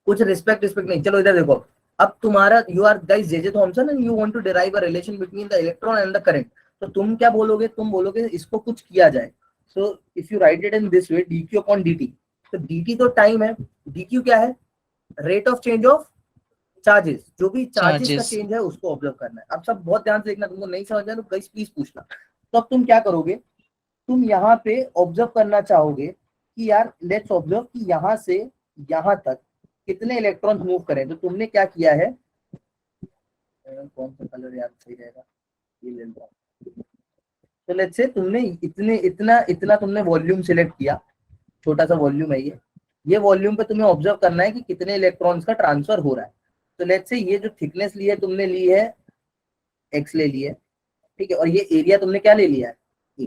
कुछ रिस्पेक्ट नहीं। चलो इधर देखो, अब तुम्हारा you are guys J Thomson and you want to derive a relation between the electron and the current. तो तुम क्या बोलोगे? तुम बोलोगे इसको कुछ किया जाए। So if you right it in this way, dq upon dt। तो dt तो टाइम है, dq क्या है? Rate of change of charges. जो भी चार्जेस का चेंज है उसको ऑब्जर्व करना है। अब सब बहुत ध्यान से देखना, तुमको नहीं समझ में आया तो गाइस प्लीज पूछना। तो अब तुम क्या करोगे? तुम यहाँ पे ऑब्जर्व करना चाहोगे कि यार लेट्स ऑब्जर्व कि यहाँ से यहाँ तक कितने इलेक्ट्रॉन मूव करें। तो तुमने क्या किया है, कौन सा कलर याद सही रहेगा, ये ले लो। तो लेट्स से तुमने इतना तुमने वॉल्यूम सिलेक्ट किया, छोटा सा वॉल्यूम है ये वॉल्यूम पे तुम्हें ऑब्जर्व करना है कि कितने इलेक्ट्रॉन्स का ट्रांसफर हो रहा है। तो लेट्स से ये जो थिकनेस ली है तुमने, ली है x ले ली है, ठीक है, और ये एरिया तुमने क्या ले लिया है? ए।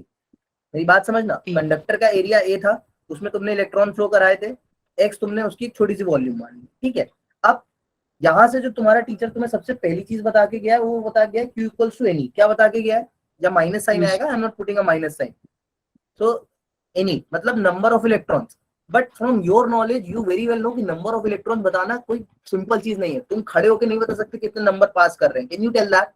मेरी बात समझना, कंडक्टर का एरिया ए था, उसमें तुमने इलेक्ट्रॉन फ्लो कराए थे, x तुमने उसकी एक छोटी सी वॉल्यूम मान ली। ठीक है, अब यहाँ से जो तुम्हारा टीचर तुम्हें सबसे पहली चीज बता के गया है वो बता गया है Q इक्वल्स टू एनी। क्या बता के गया है? जब माइनस साइन आएगा, I am not putting a minus sign, so any मतलब number of electrons. But from your knowledge you very well know कि नंबर ऑफ इलेक्ट्रॉन बताना कोई सिंपल चीज नहीं है। तुम खड़े होकर नहीं बता सकते कितने नंबर पास कर रहे हैं। Can you tell that?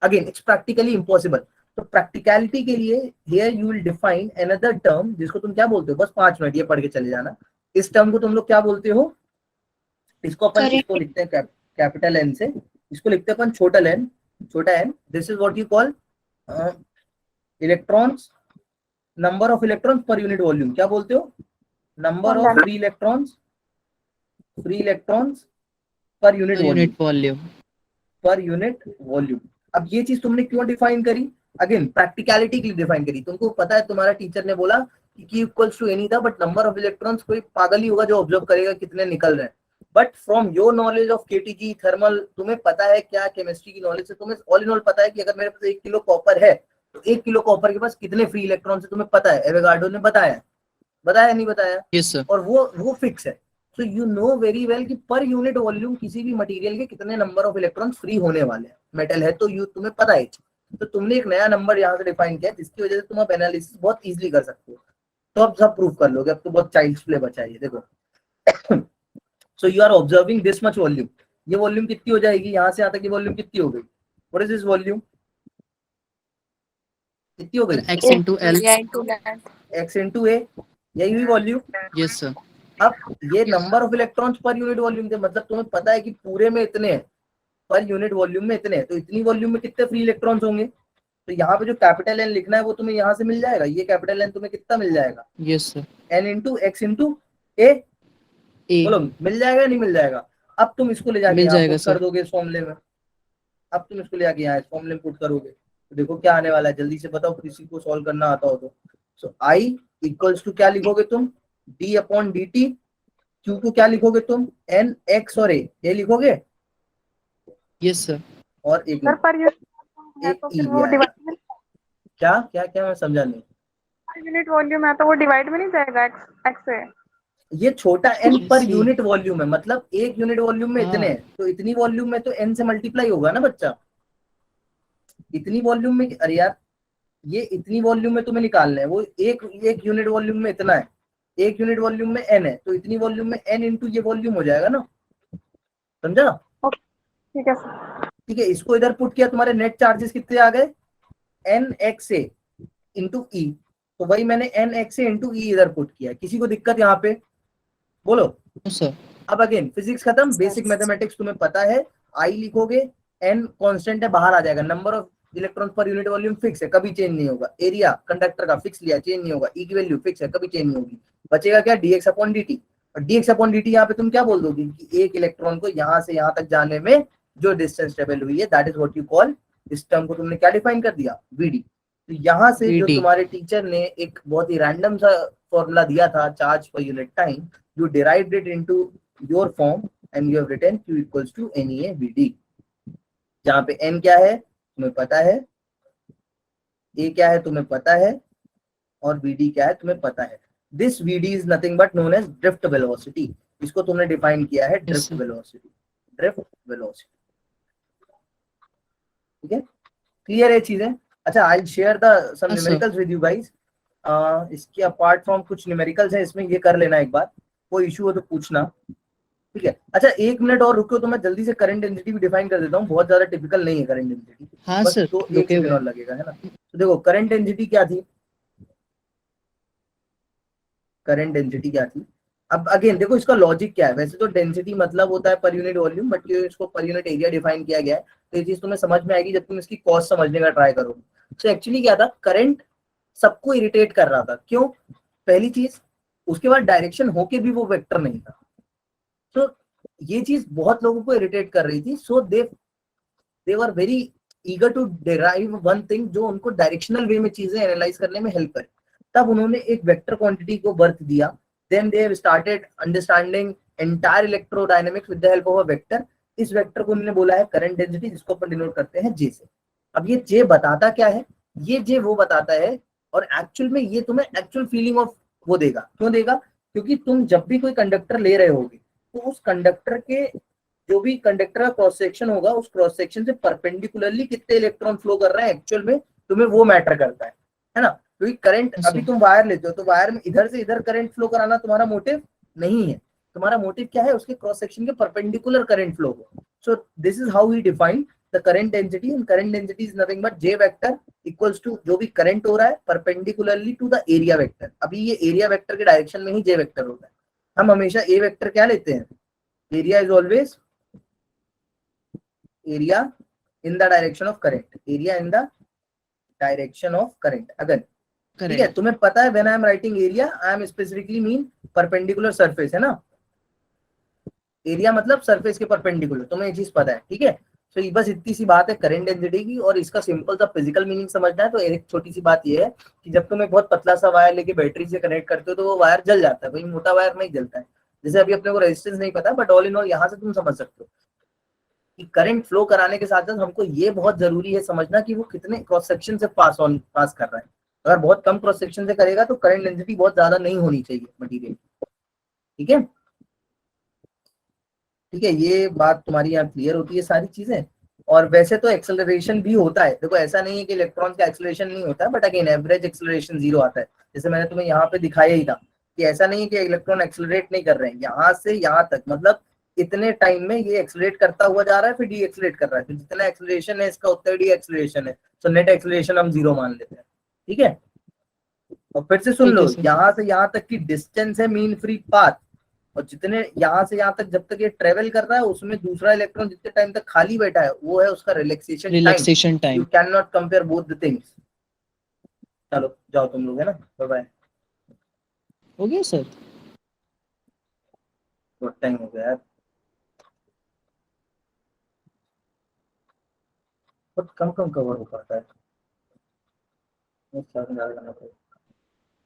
Again it's practically impossible. तो प्रैक्टिकलिटी के लिए here you will define another term जिसको तुम क्या बोलते हो, बस 5 मिनट ये पढ़ के चले जाना। इस टर्म को तुम लोग क्या बोलते हो? इसको अपन इसको लिखते हैं कैपिटल एन से, इसको लिखते हैं अपन छोटा n. This is what you call electrons, number of electrons per unit volume. क्या बोलते हो? Number of free electrons per unit volume, unit volume. Per unit volume. अब ये चीज तुमने क्यों डिफाइन करी? अगेन प्रैक्टिकलिटी के लिए डिफाइन करी। तुमको पता है तुम्हारा टीचर ने बोला कि Q इक्वल्स टू एनी था, बट नंबर ऑफ इलेक्ट्रॉन्स कोई पागल ही होगा जो ऑब्जर्व करेगा कितने निकल रहे हैं। But from your knowledge of KTG thermal, तुम्हें पता है क्या, केमिस्ट्री की नॉलेज से तुम्हें ऑल इन ऑल पता है कि अगर मेरे पास 1 किलो कॉपर है तो 1 किलो कॉपर के पास कितने फ्री इलेक्ट्रॉन है तुम्हें पता है। एवोगाड्रो ने बताया, बताया नहीं बताया? Yes sir. और वो फिक्स है। So you know very well कि पर यूनिट वॉल्यूम किसी भी मटेरियल के कितने नंबर ऑफ इलेक्ट्रॉन्स फ्री होने वाले हैं। मेटल है तो तुम्हें पता है। तो तुमने एक नया नंबर यहाँ से डिफाइन किया जिसकी वजह से तुम अब एनालिसिस बहुत इजीली कर सकते हो। तो अब सब प्रूव कर लोगे। अब तो बहुत चाइल्ड्स प्ले बचा है ये, देखो। So you are observing this much volume. ये वॉल्यूम कितनी हो जाएगी? यहाँ से यहाँ तक की वॉल्यूम कितनी हो गई? What is this volume? कितनी हो गई? x into L। x into a, यही हुई वॉल्यूम। Yes sir. अब ये number of electrons per unit volume थे, मतलब तुम्हें पता है कि पूरे में इतने हैं, पर यूनिट वॉल्यूम में इतने हैं, तो इतनी वॉल्यूम में कितने फ्री इलेक्ट्रॉन्स होंगे? तो यहाँ पे जो कैपिटल एन लिखना है वो तुम्हें यहाँ से मिल जाएगा। ये कैपिटल एन तुम्हें कितना मिल जाएगा? Yes sir. N into X into A. बोलो मिल जाएगा या नहीं मिल जाएगा? अब तुम इसको ले जाके यहाँ पुट कर दोगे इस फॉर्मूले में। अब तुम इसको ले जाके यहाँ इस फॉर्मूले में पुट करोगे तो देखो क्या आने वाला है। जल्दी से बताओ किसी को सॉल्व करना आता हो तो। सो आई इक्वल्स टू क्या लिखोगे तुम? D upon D T. Q को क्या लिखोगे तुम? एन एक्स और ए लिखोगे। Yes sir. और एक क्या क्या क्या मैं समझा नहीं। यूनिट वॉल्यूम है तो वो डिवाइड में नहीं जाएगा एक्स से। ये छोटा एन पर यूनिट वॉल्यूम है, मतलब एक यूनिट वॉल्यूम में इतने हैं, तो इतनी वॉल्यूम में तो एन से मल्टीप्लाई होगा ना बच्चा। इतनी वॉल्यूम में, अरे यार ये इतनी वॉल्यूम में तुम्हें निकालना है, वो एक यूनिट वॉल्यूम में इतना है, एक यूनिट वॉल्यूम में एन है, तो इतनी वॉल्यूम में एन इंटू ये वॉल्यूम हो जाएगा ना। समझा? ठीक है सर। ठीक है, इसको इधर पुट किया, तुम्हारे नेट चार्जेस कितने आ गए? एन एक्स ए इंटू ई। तो वही मैंने एन एक्स ए इंटू ई इधर पुट किया। किसी को दिक्कत यहाँ पे? बोलो सर। अब अगेन फिजिक्स खत्म, बेसिक मैथमेटिक्स तुम्हें पता है। आई लिखोगे, एन कांस्टेंट है बाहर आ जाएगा, नंबर ऑफ इलेक्ट्रॉन पर यूनिट वॉल्यूम फिक्स है कभी चेंज नहीं होगा, एरिया कंडक्टर का फिक्स लिया चेंज नहीं होगा, ई की वैल्यू फिक्स है कभी चेंज नहीं होगी, बचेगा क्या? dx upon dt। और dx अपॉन dt यहाँ पे तुम क्या बोल दोगे कि एक इलेक्ट्रॉन को यहाँ से यहाँ तक जाने में जो डिस्टेंस ट्रेवल हुई है that is what you call, इस टर्म को तुमने क्या डिफाइन कर दिया? vd। तो यहाँ से जो तुम्हारे टीचर ने एक बहुत ही रैंडम सा फॉर्मूला दिया था, charge per unit time, you derived it into your form and you have written Q equals to NEA VD, जहाँ पे N क्या है तुम्हें पता है, A क्या है तुम्हें पता है, और VD क्या है तुम्हें पता है। This VD is nothing but known as drift velocity। इसको तुमने डिफाइन किया है drift velocity, drift velocity। ठीक है, क्लियर है चीजें? अच्छा, I share the some numericals with you guys. इसके अपार्ट फ्रॉम कुछ न्यूमेरिकल्स है इसमें, ये कर लेना एक बार, कोई इशू हो तो पूछना। ठीक है, अच्छा 1 मिनट और रुको तो मैं जल्दी से करंट डेंसिटी भी डिफाइन कर देता हूँ, बहुत ज्यादा टिपिकल नहीं है करंट डेंसिटी। हाँ बस सर, तो 1 सेकंड और लगेगा, है ना। तो देखो करंट डेंसिटी क्या थी, करंट डेंसिटी क्या थी। अब अगेन देखो इसका लॉजिक क्या है। वैसे तो डेंसिटी मतलब होता है पर यूनिट वॉल्यूम, बट इसको पर यूनिट एरिया डिफाइन किया गया है, तो ये चीज तुम्हें समझ में आएगी जब तुम इसकी कॉस्ट समझने का ट्राई करोगे। तो एक्चुअली क्या था, करंट सबको इरिटेट कर रहा था। क्यों? पहली चीज, उसके बाद डायरेक्शन होके भी वो वेक्टर नहीं था, तो ये चीज बहुत लोगों को इरिटेट कर रही थी। So they were very eager to derive one thing जो उनको डायरेक्शनल वे में चीजें एनालाइज करने में हेल्प करे। तब उन्होंने एक वेक्टर क्वांटिटी को बर्थ दिया। Then they have started understanding entire electrodynamics with the help of a vector. इस वेक्टर को उन्होंने बोला है करंट डेंसिटी, जिसको अपन डिनोट करते हैं जे से। अब ये जे बताता क्या है? ये जे वो बताता है, और एक्चुअल में ये तुम्हें एक्चुअल फीलिंग ऑफ वो देगा। क्यों देगा? क्योंकि तुम जब भी कोई कंडक्टर ले रहे होगे तो उस कंडक्टर के जो भी कंडक्टर का क्रॉस सेक्शन होगा, उस क्रॉस सेक्शन से परपेंडिकुलरली कितने इलेक्ट्रॉन फ्लो कर रहे हैं एक्चुअल में, तुम्हें वो मैटर करता है ना। क्योंकि करंट, अभी तुम वायर लेते हो तो वायर में इधर से इधर करंट फ्लो कराना तुम्हारा मोटिव नहीं है। तुम्हारा मोटिव क्या है? उसके क्रॉस सेक्शन के परपेंडिकुलर करंट फ्लो हो। So this is how we define the current density, and current density is nothing but J vector equals to जो भी करंट हो रहा है perpendicularly to the area vector. अभी ये एरिया वेक्टर के डायरेक्शन में ही जे वेक्टर होता है। हम हमेशा ए वेक्टर क्या लेते हैं? Area is always area in the direction of current, area in the direction of current. अगर ठीक है, तुम्हें पता है when I am writing area I am specifically mean perpendicular surface, है ना। एरिया मतलब सरफेस के परपेंडिकुलर, तुम्हें ये चीज पता है, ठीक है। तो ये बस इतनी सी बात है करंट डेंसिटी की, और इसका सिंपल सा फिजिकल मीनिंग समझना है तो एक छोटी सी बात ये है कि जब तुम एक बहुत पतला सा वायर लेके बैटरी से कनेक्ट करते हो तो वो वायर जल जाता है, वही मोटा वायर नहीं जलता है। जैसे अभी अपने को रेजिस्टेंस नहीं पता, बट ऑल इन ऑल यहाँ से तुम समझ सकते हो कि करंट फ्लो कराने के साथ साथ हमको ये बहुत जरूरी है समझना कि वो कितने क्रॉस सेक्शन से पास कर रहा है। अगर बहुत कम क्रॉस सेक्शन से करेगा तो करंट डेंसिटी बहुत ज्यादा नहीं होनी चाहिए मटेरियल, ठीक है। ठीक है, ये बात तुम्हारी यहाँ क्लियर होती है सारी चीजें। और वैसे तो एक्सेलरेशन भी होता है, देखो ऐसा नहीं है कि इलेक्ट्रॉन का एक्सेलरेशन नहीं होता है, बट अगेन एवरेज एक्सेलरेशन 0 आता है। जैसे मैंने तुम्हें यहाँ पे दिखाया ही था कि ऐसा नहीं है कि इलेक्ट्रॉन एक्सेलरेट नहीं कर रहे हैं, यहाँ से यहाँ तक मतलब इतने टाइम में ये एक्सेलरेट करता हुआ जा रहा है, फिर डी एक्सेलरेट कर रहा है, तो जितना एक्सेलरेशन है इसका उतना डी एक्सेलरेशन है, तो नेट एक्सेलरेशन हम 0 मान लेते हैं, ठीक है। और फिर से सुन ठीक है लो, सर। यहाँ से यहाँ तक की डिस्टेंस है मीन फ्री पाथ, और जितने यहाँ से यहाँ तक जब तक ये ट्रेवल कर रहा है उसमें दूसरा इलेक्ट्रॉन जितने टाइम तक खाली बैठा है वो है उसका relaxation time. Relaxation you time. Can not compare both the things. चलो जाओ तुम लोग, है ना, बाय बाय। हो गया सर। बहुत टाइम हो गया यार, बहुत कम कम कवर हो पाता है।